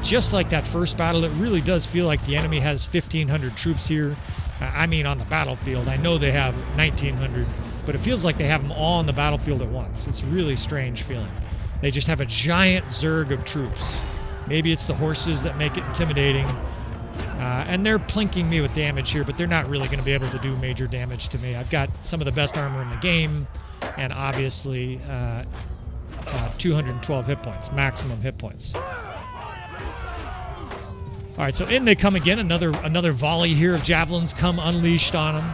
S1: Just like that first battle, it really does feel like the enemy has 1,500 troops here. I mean, on the battlefield. I know they have 1,900, but it feels like they have them all on the battlefield at once. It's a really strange feeling. They just have a giant zerg of troops. Maybe it's the horses that make it intimidating. And they're plinking me with damage here, but they're not really going to be able to do major damage to me. I've got some of the best armor in the game, and obviously 212 hit points, maximum hit points. All right, so in they come again. Another volley here of javelins come unleashed on them.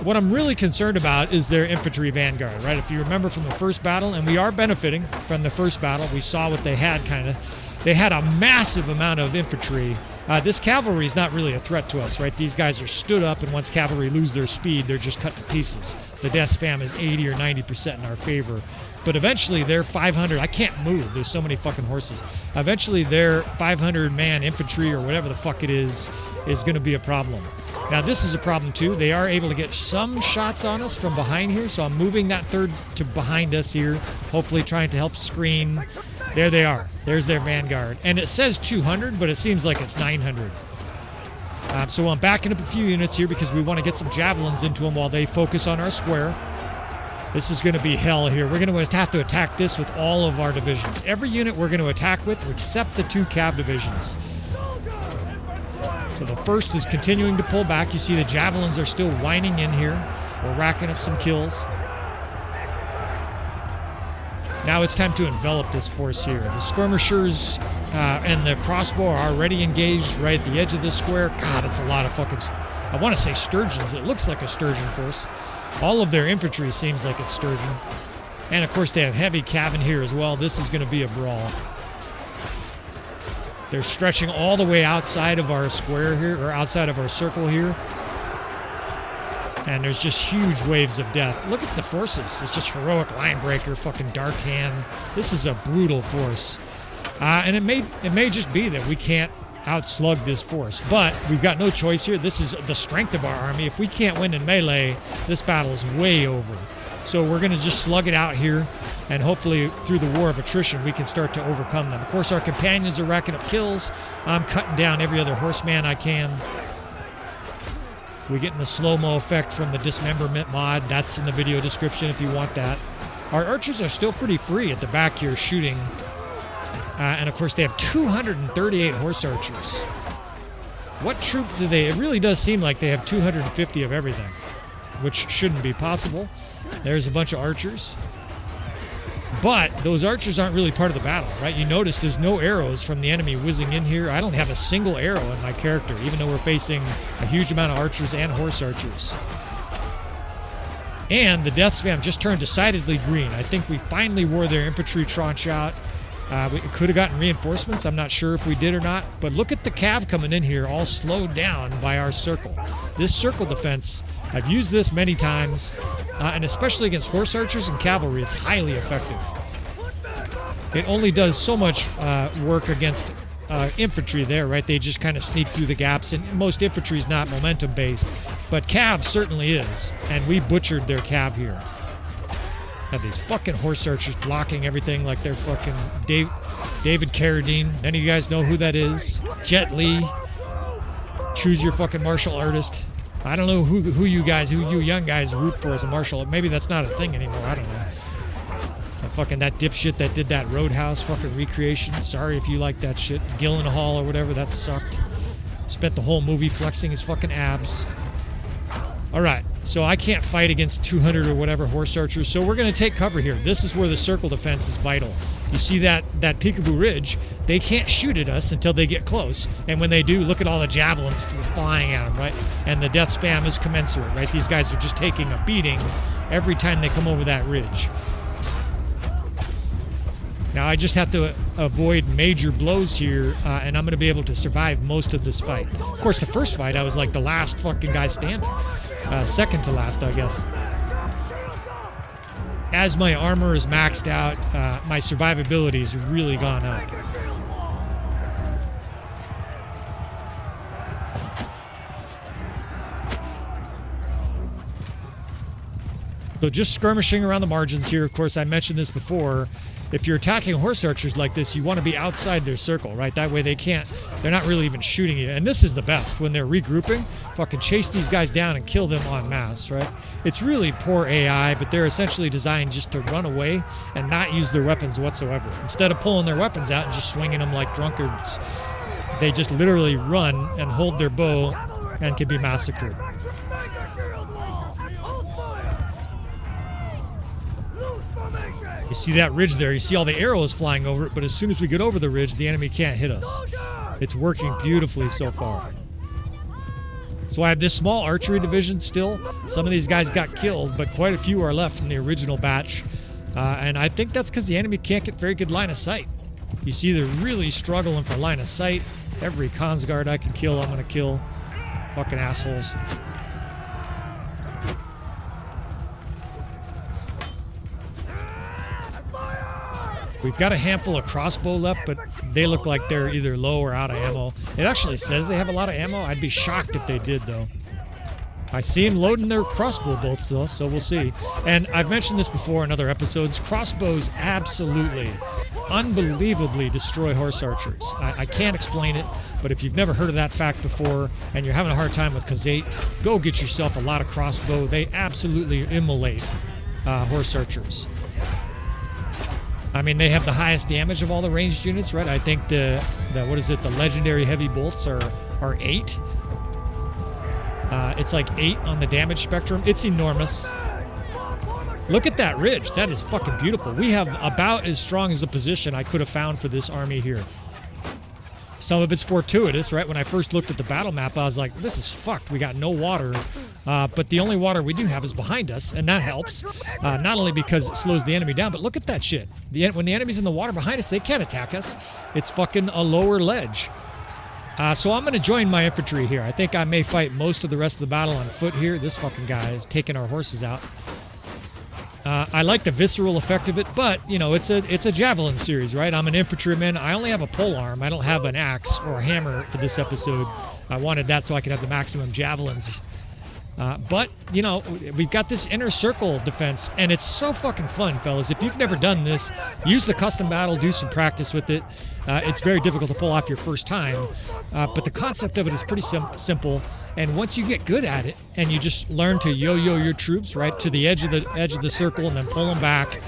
S1: What I'm really concerned about is their infantry vanguard, right? If you remember from the first battle, and we are benefiting from the first battle, we saw what they had kind of. They had a massive amount of infantry. This cavalry is not really a threat to us, right? These guys are stood up, and once cavalry lose their speed, they're just cut to pieces. The death spam is 80 or 90% in our favor. But eventually, their 500... I can't move. There's so many fucking horses. Eventually, their 500-man infantry, or whatever the fuck it is going to be a problem. Now, this is a problem, too. They are able to get some shots on us from behind here, so I'm moving that third to behind us here, hopefully trying to help screen. There they are. There's their vanguard. And it says 200, but it seems like it's 900. So I'm backing up a few units here because we want to get some javelins into them while they focus on our square. This is going to be hell here. We're going to have to attack this with all of our divisions. Every unit we're going to attack with, except the 2 cav divisions. So the first is continuing to pull back. You see the javelins are still whining in here. We're racking up some kills. Now it's time to envelop this force here. The skirmishers and the crossbow are already engaged right at the edge of this square. God, it's a lot of fucking... I want to say sturgeons. It looks like a sturgeon force. All of their infantry seems like it's sturgeon. And of course they have heavy cav in here as well. This is going to be a brawl. They're stretching all the way outside of our square here, or outside of our circle here. And there's just huge waves of death. Look at the forces. It's just heroic line breaker, fucking dark hand. This is a brutal force. And it may just be that we can't outslug this force, but we've got no choice here. This is the strength of our army. If we can't win in melee, this battle is way over. So we're going to just slug it out here, and hopefully through the war of attrition we can start to overcome them. Of course, our companions are racking up kills. I'm cutting down every other horseman I can. We're getting the slow-mo effect from the dismemberment mod. That's in the video description if you want that. Our archers are still pretty free at the back here shooting. And of course they have 238 horse archers. What troop do they... It really does seem like they have 250 of everything, which shouldn't be possible. There's a bunch of archers. But those archers aren't really part of the battle, right? You notice there's no arrows from the enemy whizzing in here. I don't have a single arrow in my character, even though we're facing a huge amount of archers and horse archers. And the death spam just turned decidedly green. I think we finally wore their infantry tranche out. We could have gotten reinforcements. I'm not sure if we did or not. But look at the cav coming in here, all slowed down by our circle. This circle defense, I've used this many times, and especially against horse archers and cavalry, it's highly effective. It only does so much work against infantry there, right? They just kind of sneak through the gaps, and most infantry is not momentum-based, but cav certainly is, and we butchered their cav here. Had these fucking horse archers blocking everything like they're fucking David Carradine. None of you guys know who that is. Jet Li. Choose your fucking martial artist. I don't know who you young guys root for as a martial. Maybe that's not a thing anymore. I don't know. That dipshit that did that Roadhouse fucking recreation. Sorry if you like that shit. Gyllenhaal or whatever. That sucked. Spent the whole movie flexing his fucking abs. Alright, so I can't fight against 200 or whatever horse archers, so we're going to take cover here. This is where the circle defense is vital. You see that peekaboo ridge? They can't shoot at us until they get close, and when they do, look at all the javelins flying at them, right? And the death spam is commensurate, right? These guys are just taking a beating every time they come over that ridge. Now I just have to avoid major blows here, and I'm going to be able to survive most of this fight. Of course, the first fight, I was like the last fucking guy standing. Second to last, I guess. As my armor is maxed out, my survivability has really gone up. So just skirmishing around the margins here. Of course, I mentioned this before. If you're attacking horse archers like this, you want to be outside their circle, right? That way they're not really even shooting you. And this is the best. When they're regrouping, fucking chase these guys down and kill them en masse, right? It's really poor AI, but they're essentially designed just to run away and not use their weapons whatsoever. Instead of pulling their weapons out and just swinging them like drunkards, they just literally run and hold their bow and can be massacred. You see that ridge there, you see all the arrows flying over it, but as soon as we get over the ridge, the enemy can't hit us. It's working beautifully so far. So I have this small archery division still. Some of these guys got killed, but quite a few are left from the original batch. And I think that's because the enemy can't get very good line of sight. You see they're really struggling for line of sight. Every cons guard I can kill, I'm gonna kill. Fucking assholes. We've got a handful of crossbow left, but they look like they're either low or out of ammo. It actually says they have a lot of ammo. I'd be shocked if they did, though. I see them loading their crossbow bolts, though, so we'll see. And I've mentioned this before in other episodes. Crossbows absolutely, unbelievably destroy horse archers. I can't explain it, but if you've never heard of that fact before and you're having a hard time with Khazate, go get yourself a lot of crossbow. They absolutely immolate horse archers. I mean, they have the highest damage of all the ranged units, right? I think the legendary heavy bolts are 8. It's like 8 on the damage spectrum. It's enormous. Look at that ridge. That is fucking beautiful. We have about as strong as a position I could have found for this army here. Some of it's fortuitous, right? When I first looked at the battle map, I was like, this is fucked. We got no water. But the only water we do have is behind us, and that helps. Not only because it slows the enemy down, but look at that shit. When the enemy's in the water behind us, they can't attack us. It's fucking a lower ledge. So I'm going to join my infantry here. I think I may fight most of the rest of the battle on foot here. This fucking guy is taking our horses out. I like the visceral effect of it, but, you know, it's a javelin series, right? I'm an infantryman. I only have a pole arm. I don't have an axe or a hammer for this episode. I wanted that so I could have the maximum javelins. But, you know, we've got this inner circle defense, and it's so fucking fun, fellas. If you've never done this, use the custom battle, do some practice with it. It's very difficult to pull off your first time, but the concept of it is pretty simple. And once you get good at it, and you just learn to yo-yo your troops right to the edge of the circle and then pull them back,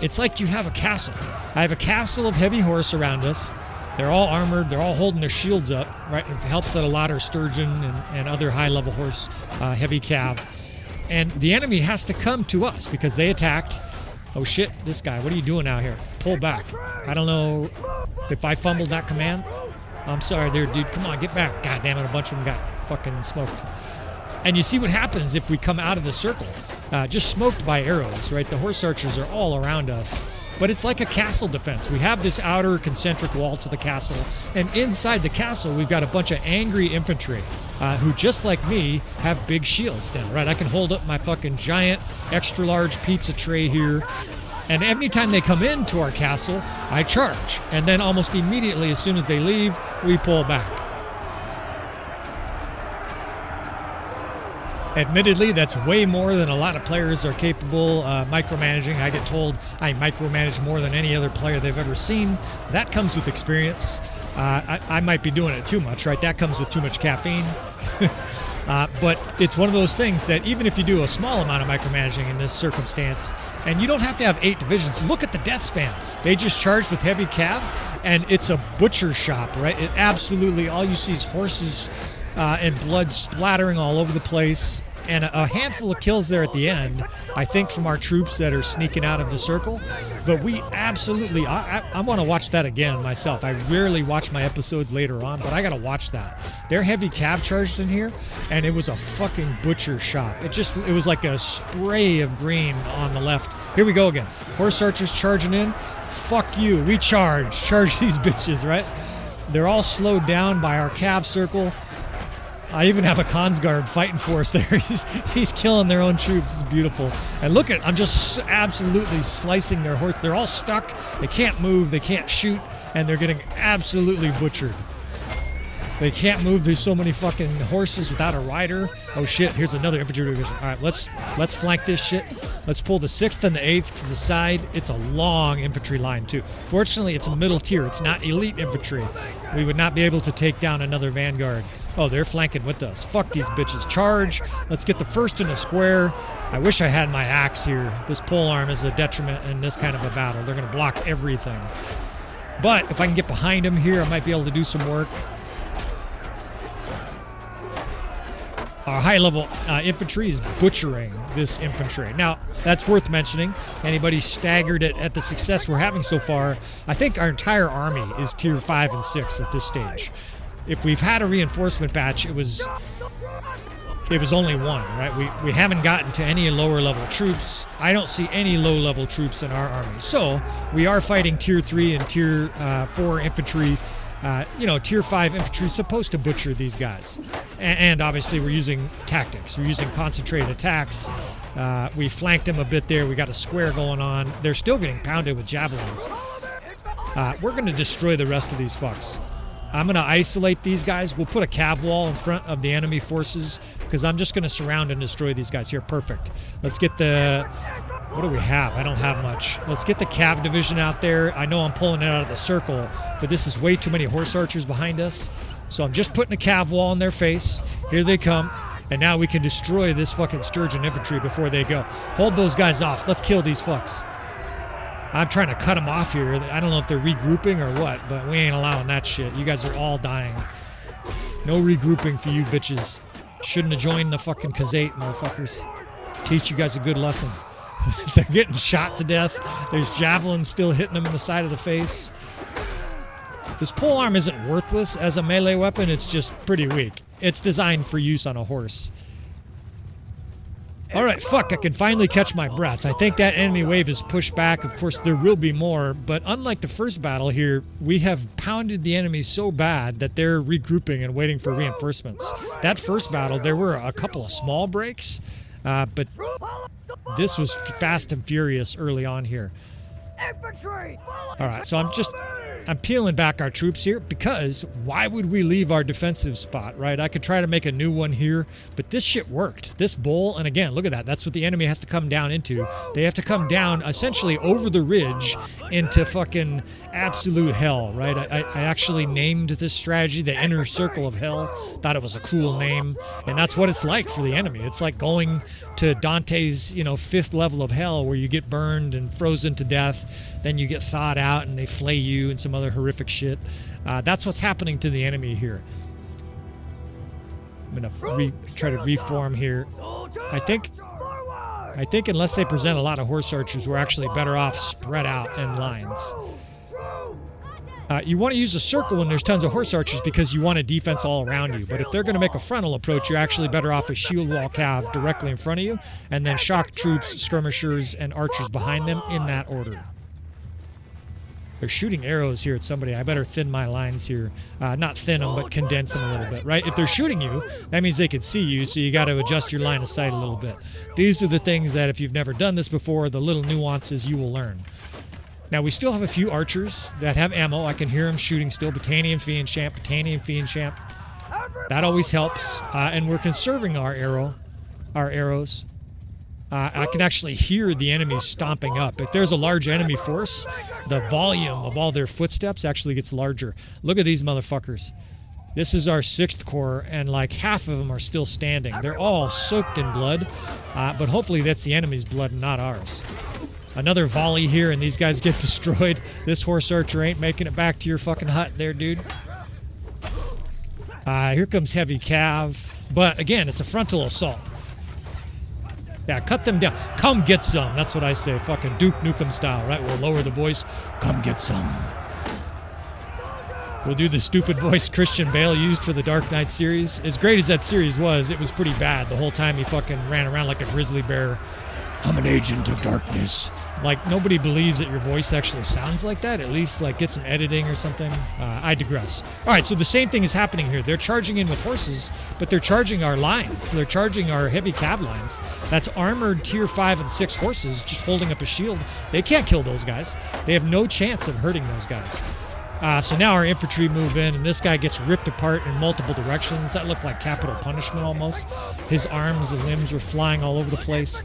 S1: it's like you have a castle. I have a castle of heavy horse around us. They're all armored. They're all holding their shields up, right? It helps that a lot are sturgeon and other high-level horse, heavy cav. And the enemy has to come to us because they attacked. Oh shit, this guy, what are you doing out here? Pull back. I don't know if I fumbled that command. I'm sorry there, dude. Come on, get back. God damn it, a bunch of them got fucking smoked. And you see what happens if we come out of the circle. Just smoked by arrows, right? The horse archers are all around us. But it's like a castle defense. We have this outer concentric wall to the castle, and inside the castle, we've got a bunch of angry infantry who, just like me, have big shields now, right? I can hold up my fucking giant, extra-large pizza tray here, and anytime they come into our castle, I charge. And then almost immediately, as soon as they leave, we pull back. Admittedly, that's way more than a lot of players are capable micromanaging. I get told I micromanage more than any other player they've ever seen. That comes with experience. I might be doing it too much, right? That comes with too much caffeine. But it's one of those things that even if you do a small amount of micromanaging in this circumstance, and you don't have to have 8 divisions, look at the death span. They just charged with heavy cav, and it's a butcher shop, right? It absolutely, all you see is horses and blood splattering all over the place. And a handful of kills there at the end, I think, from our troops that are sneaking out of the circle. But we absolutely, I want to watch that again myself. I rarely watch my episodes later on, but I got to watch that. They're heavy cav charged in here, and it was a fucking butcher shop. It was like a spray of green on the left. Here we go again. Horse archers charging in. Fuck you. We charge. Charge these bitches, right? They're all slowed down by our cav circle. I even have a cons guard fighting for us there. He's killing their own troops. It's beautiful. And look at, I'm just absolutely slicing their horse. They're all stuck. They can't move. They can't shoot. And they're getting absolutely butchered. They can't move. There's so many fucking horses without a rider. Oh shit, here's another infantry division. All right, let's flank this shit. Let's pull the 6th and the 8th to the side. It's a long infantry line too. Fortunately, it's a middle tier. It's not elite infantry. We would not be able to take down another vanguard. Oh, they're flanking with us. Fuck these bitches. Charge. Let's get the 1st in a square. I wish I had my axe here. This polearm is a detriment in this kind of a battle. They're going to block everything. But if I can get behind them here, I might be able to do some work. Our high-level infantry is butchering this infantry. Now, that's worth mentioning. Anybody staggered at the success we're having so far, I think our entire army is tier 5 and 6 at this stage. If we've had a reinforcement batch, it was it was only one, right? We haven't gotten to any lower level troops. I don't see any low level troops in our army. So we are fighting tier 3 and tier 4 infantry. You know, tier 5 infantry is supposed to butcher these guys. And obviously we're using tactics. We're using concentrated attacks. We flanked them a bit there. We got a square going on. They're still getting pounded with javelins. We're going to destroy the rest of these fucks. I'm going to isolate these guys. We'll put a cav wall in front of the enemy forces because I'm just going to surround and destroy these guys here. Perfect. Let's get the... What do we have? I don't have much. Let's get the cav division out there. I know I'm pulling it out of the circle, but this is way too many horse archers behind us. So I'm just putting a cav wall in their face. Here they come. And now we can destroy this fucking sturgeon infantry before they go. Hold those guys off. Let's kill these fucks. I'm trying to cut them off here. I don't know if they're regrouping or what, but we ain't allowing that shit. You guys are all dying. No regrouping for you bitches. Shouldn't have joined the fucking Kazate, motherfuckers. Teach you guys a good lesson. They're getting shot to death. There's javelins still hitting them in the side of the face. This polearm isn't worthless as a melee weapon. It's just pretty weak. It's designed for use on a horse. Alright, fuck, I can finally catch my breath. I think that enemy wave is pushed back. Of course, there will be more, but unlike the first battle here, we have pounded the enemy so bad that they're regrouping and waiting for reinforcements. That first battle, there were a couple of small breaks, but this was fast and furious early on here. Alright, so I'm peeling back our troops here because why would we leave our defensive spot, right? I could try to make a new one here, but this shit worked. This bowl, and again, look at that. That's what the enemy has to come down into. They have to come down essentially over the ridge into fucking absolute hell, right? I actually named this strategy the Inner Circle of Hell. Thought it was a cool name, and that's what it's like for the enemy. It's like going to Dante's, you know, 5th level of hell where you get burned and frozen to death. Then you get thawed out and they flay you and some other horrific shit. That's what's happening to the enemy here. I'm gonna try to reform here. I think unless they present a lot of horse archers, we're actually better off spread out in lines. You want to use a circle when there's tons of horse archers because you want a defense all around you. But if they're going to make a frontal approach, you're actually better off a shield wall cav directly in front of you, and then shock troops, skirmishers, and archers behind them in that order. They're shooting arrows here at somebody. I better thin my lines here. Not thin them, but condense them a little bit, right? If they're shooting you, that means they can see you, so you got to adjust your line of sight a little bit. These are the things that if you've never done this before, the little nuances you will learn. Now, we still have a few archers that have ammo. I can hear them shooting still. Battanian Fiend Champ, Battanian Fiend Champ. That always helps. And we're conserving our arrows. I can actually hear the enemies stomping up. If there's a large enemy force, the volume of all their footsteps actually gets larger. Look at these motherfuckers. This is our 6th Corps, and like half of them are still standing. They're all soaked in blood, but hopefully that's the enemy's blood and not ours. Another volley here, and these guys get destroyed. This horse archer ain't making it back to your fucking hut there, dude. Here comes heavy cav. But again, it's a frontal assault. Yeah, cut them down. Come get some. That's what I say. Fucking Duke Nukem style, right? We'll lower the voice. Come get some. We'll do the stupid voice Christian Bale used for the Dark Knight series. As great as that series was, it was pretty bad. The whole time he fucking ran around like a grizzly bear. I'm an agent of darkness. Like, nobody believes that your voice actually sounds like that. At least, like, get some editing or something. I digress. All right, so the same thing is happening here. They're charging in with horses, but they're charging our lines. They're charging our heavy cav lines. That's armored tier 5 and 6 horses just holding up a shield. They can't kill those guys. They have no chance of hurting those guys. So now our infantry move in, and this guy gets ripped apart in multiple directions. That looked like capital punishment almost. His arms and limbs were flying all over the place.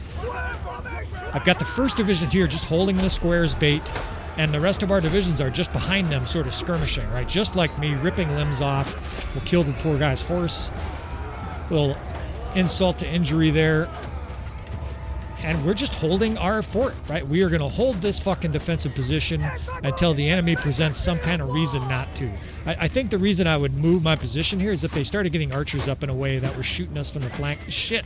S1: I've got the 1st Division here just holding the squares bait, and the rest of our divisions are just behind them sort of skirmishing, right? Just like me, ripping limbs off. We'll kill the poor guy's horse. Little insult to injury there. And we're just holding our fort, right? We are going to hold this fucking defensive position until the enemy presents some kind of reason not to. I think the reason I would move my position here is if they started getting archers up in a way that were shooting us from the flank. Shit.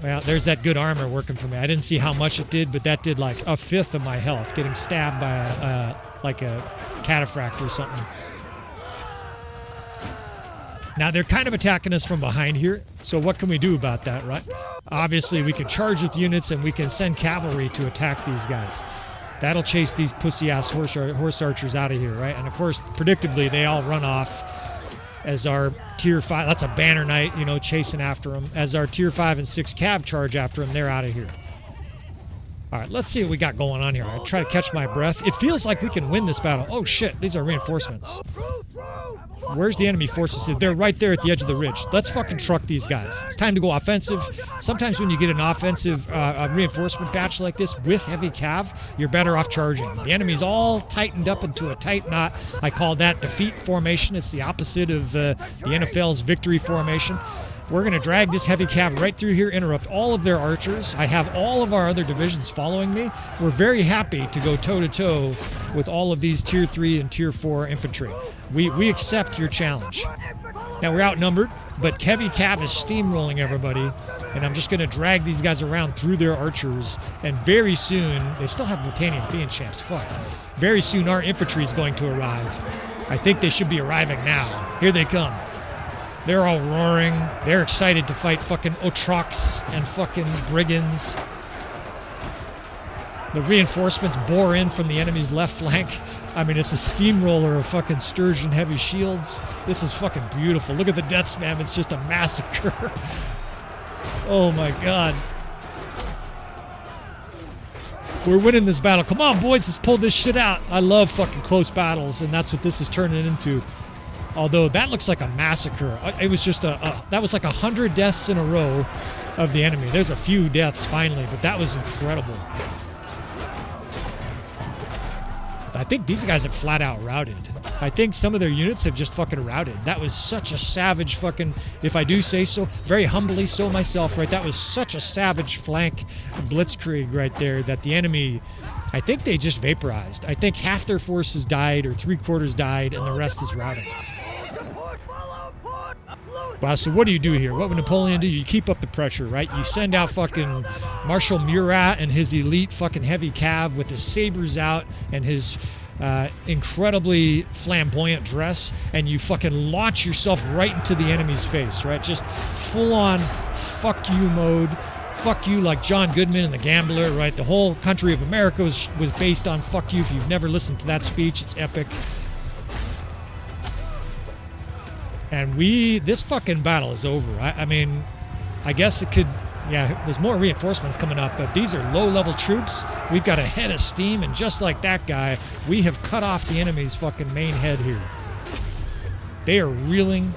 S1: Well, there's that good armor working for me. I didn't see how much it did, but that did like 1/5 of my health, getting stabbed by like a cataphract or something. Now they're kind of attacking us from behind here. So what can we do about that, right? Obviously we can charge with units and we can send cavalry to attack these guys. That'll chase these pussy-ass horse archers out of here, right? And of course, predictably, they all run off as our tier 5, that's a banner knight, you know, chasing after them. As our tier 5 and 6 cav charge after them, they're out of here. All right, let's see what we got going on here. I try to catch my breath. It feels like we can win this battle. Oh shit, these are reinforcements. Where's the enemy forces? They're right there at the edge of the ridge. Let's fucking truck these guys. It's time to go offensive. Sometimes when you get an offensive reinforcement batch like this with heavy cav, you're better off charging. The enemy's all tightened up into a tight knot. I call that defeat formation. It's the opposite of the NFL's victory formation. We're going to drag this heavy cav right through here, interrupt all of their archers. I have all of our other divisions following me. We're very happy to go toe-to-toe with all of these tier 3 and tier 4 infantry. We accept your challenge. Now we're outnumbered, but heavy cav is steamrolling everybody, and I'm just going to drag these guys around through their archers, and very soon, they still have Britannian Fiend champs, fuck. Very soon our infantry is going to arrive. I think they should be arriving now. Here they come. They're all roaring. They're excited to fight fucking Otrox and fucking brigands. The reinforcements bore in from the enemy's left flank. I mean, it's a steamroller of fucking sturgeon heavy shields. This is fucking beautiful. Look at the deaths, man. It's just a massacre. Oh my god. We're winning this battle. Come on, boys. Let's pull this shit out. I love fucking close battles, and that's what this is turning into. Although that looks like a massacre. It was just that was like 100 deaths in a row of the enemy. There's a few deaths finally, but that was incredible. I think these guys have flat out routed. I think some of their units have just fucking routed. That was such a savage fucking, if I do say so, very humbly so myself, right? That was such a savage flank blitzkrieg right there that the enemy, I think they just vaporized. I think half their forces died or 3/4 died and the rest is routing. Wow, so what do you do here? What would Napoleon do? You keep up the pressure, right? You send out fucking Marshal Murat and his elite fucking heavy cav with his sabers out and his incredibly flamboyant dress, and you fucking launch yourself right into the enemy's face, right? Just full-on fuck you mode. Fuck you like John Goodman and the Gambler, right? The whole country of America was based on fuck you. If you've never listened to that speech, it's epic. And this fucking battle is over. I mean, I guess it could, yeah, there's more reinforcements coming up, but these are low-level troops. We've got a head of steam, and just like that guy, we have cut off the enemy's fucking main head here. They are reeling.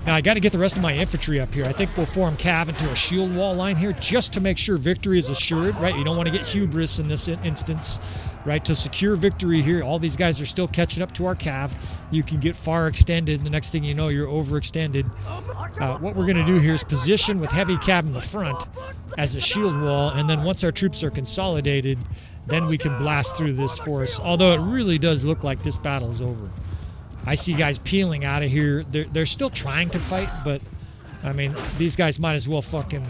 S1: Now, I got to get the rest of my infantry up here. I think we'll form cav into a shield wall line here just to make sure victory is assured, right? You don't want to get hubris in this instance, right? To secure victory here, all these guys are still catching up to our cav. You can get far extended. The next thing you know, you're overextended. What we're going to do here is position with heavy cav in the front as a shield wall, and then once our troops are consolidated, then we can blast through this force. Although it really does look like this battle is over. I see guys peeling out of here. They're still trying to fight, but I mean, these guys might as well fucking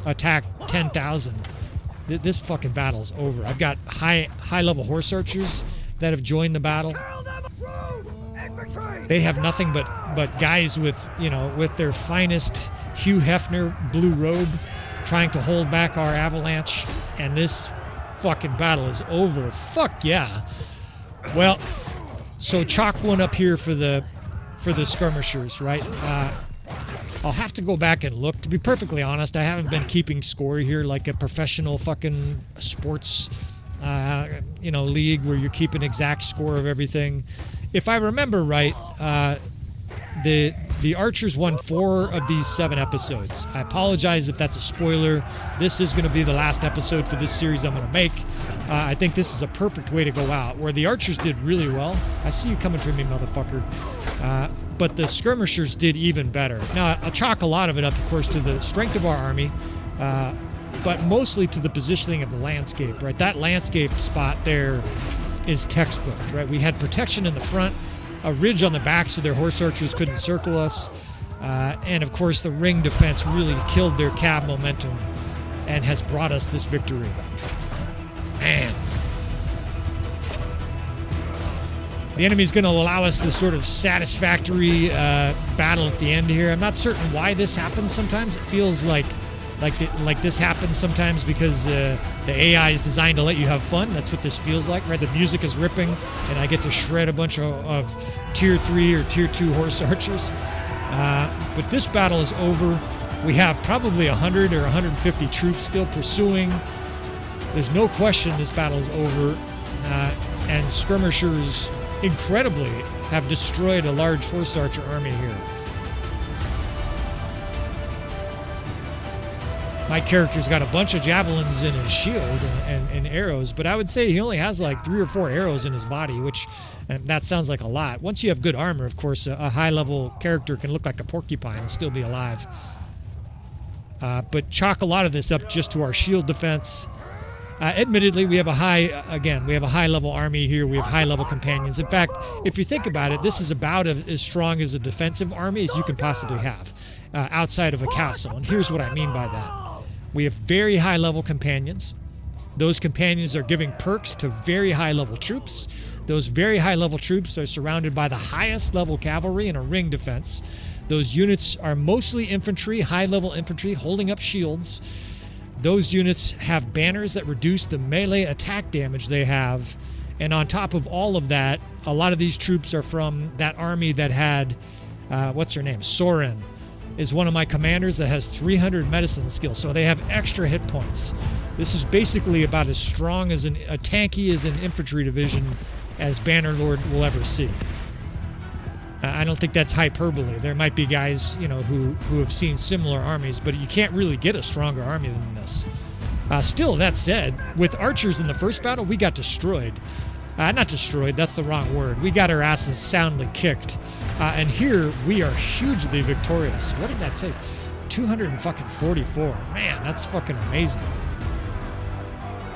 S1: attack 10,000. This fucking battle's over. I've got high-level horse archers that have joined the battle. They have nothing but guys with, you know, with their finest Hugh Hefner blue robe trying to hold back our avalanche, and this fucking battle is over. Fuck yeah. Well, so chalk one up here for the skirmishers, right? I'll have to go back and look. To be perfectly honest, I haven't been keeping score here like a professional fucking sports, you know, league where you keep an exact score of everything. If I remember right, the archers won 4 of these 7 episodes. I apologize if that's a spoiler. This is going to be the last episode for this series I'm going to make. I think this is a perfect way to go out, where the archers did really well. I see you coming for me, motherfucker. But the skirmishers did even better. Now, I'll chalk a lot of it up, of course, to the strength of our army, but mostly to the positioning of the landscape, right? That landscape spot there is textbook, right? We had protection in the front, a ridge on the back so their horse archers couldn't circle us, and of course the ring defense really killed their cav momentum and has brought us this victory. Man. The enemy's going to allow us this sort of satisfactory battle at the end here. I'm not certain why this happens sometimes. It feels like this happens sometimes because the AI is designed to let you have fun. That's what this feels like, right? The music is ripping, and I get to shred a bunch of Tier 3 or Tier 2 horse archers. But this battle is over. We have probably 100 or 150 troops still pursuing. There's no question this battle is over. And skirmishers, incredibly, have destroyed a large horse archer army here. My character's got a bunch of javelins in his shield and arrows, but I would say he only has like 3 or 4 arrows in his body, which, and that sounds like a lot. Once you have good armor, of course, a high-level character can look like a porcupine and still be alive. But chalk a lot of this up just to our shield defense. Admittedly, we have a high-level army here. We have high-level companions. In fact, if you think about it, this is about as strong as a defensive army as you can possibly have outside of a castle. And here's what I mean by that. We have very high-level companions. Those companions are giving perks to very high-level troops. Those very high-level troops are surrounded by the highest-level cavalry in a ring defense. Those units are mostly infantry, high-level infantry, holding up shields. Those units have banners that reduce the melee attack damage they have. And on top of all of that, a lot of these troops are from that army that had, what's her name? Soren is one of my commanders that has 300 medicine skills. So they have extra hit points. This is basically about as strong as a tanky as an infantry division as Bannerlord will ever see. I don't think that's hyperbole. There might be guys, you know, who have seen similar armies, but you can't really get a stronger army than this. Still, that said, with archers in the first battle, we got destroyed. Not destroyed, that's the wrong word. We got our asses soundly kicked. And here, we are hugely victorious. What did that say? 244. Man, that's fucking amazing.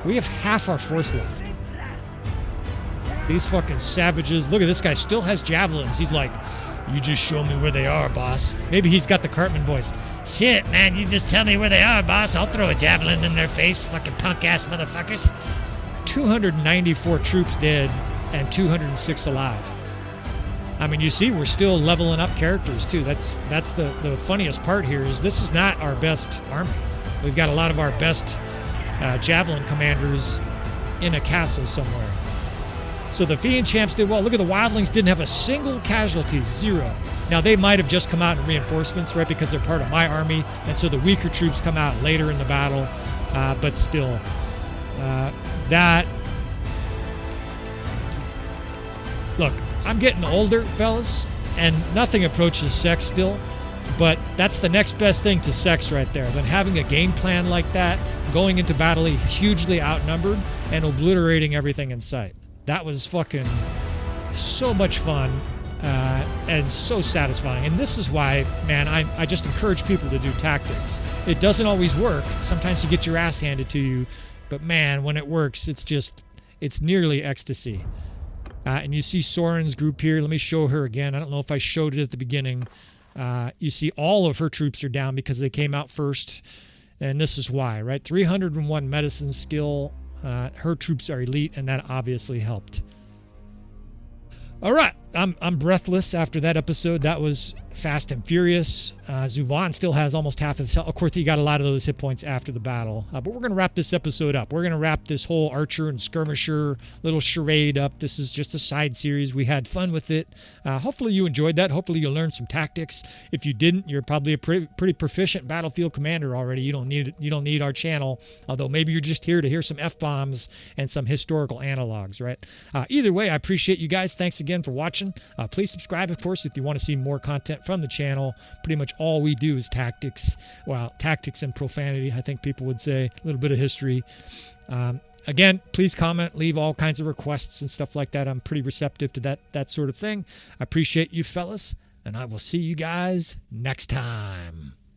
S1: We have half our force left. These fucking savages. Look at this guy, still has javelins. He's like, you just show me where they are, boss. Maybe he's got the Cartman voice. Shit, man, you just tell me where they are, boss. I'll throw a javelin in their face, fucking punk-ass motherfuckers. 294 troops dead and 206 alive. I mean, you see, we're still leveling up characters, too. That's the funniest part here is this is not our best army. We've got a lot of our best javelin commanders in a castle somewhere. So the Fiend champs did well. Look at the Wildlings didn't have a single casualty, 0. Now, they might have just come out in reinforcements, right, because they're part of my army, and so the weaker troops come out later in the battle, but still, that... Look, I'm getting older, fellas, and nothing approaches sex still, but that's the next best thing to sex right there. Than having a game plan like that, going into battle hugely outnumbered, and obliterating everything in sight. That was fucking so much fun and so satisfying. And this is why, man, I just encourage people to do tactics. It doesn't always work. Sometimes you get your ass handed to you. But, man, when it works, it's nearly ecstasy. And you see Soren's group here. Let me show her again. I don't know if I showed it at the beginning. You see all of her troops are down because they came out first. And this is why, right? 301 medicine skill. Her troops are elite, and that obviously helped. All right, I'm breathless after that episode. That was fast and furious. Zuvan still has almost half of his health. Of course, he got a lot of those hit points after the battle. But we're going to wrap this episode up. We're going to wrap this whole Archer and Skirmisher little charade up. This is just a side series. We had fun with it. Hopefully you enjoyed that. Hopefully you learned some tactics. If you didn't, you're probably a pretty proficient battlefield commander already. You don't need our channel. Although maybe you're just here to hear some F-bombs and some historical analogs, right? Either way, I appreciate you guys. Thanks again for watching. Please subscribe, of course, if you want to see more content from the channel. Pretty much all we do is tactics. Well, tactics and profanity, I think people would say. A little bit of history. Again, please comment, leave all kinds of requests and stuff like that. I'm pretty receptive to that sort of thing. I appreciate you fellas, and I will see you guys next time.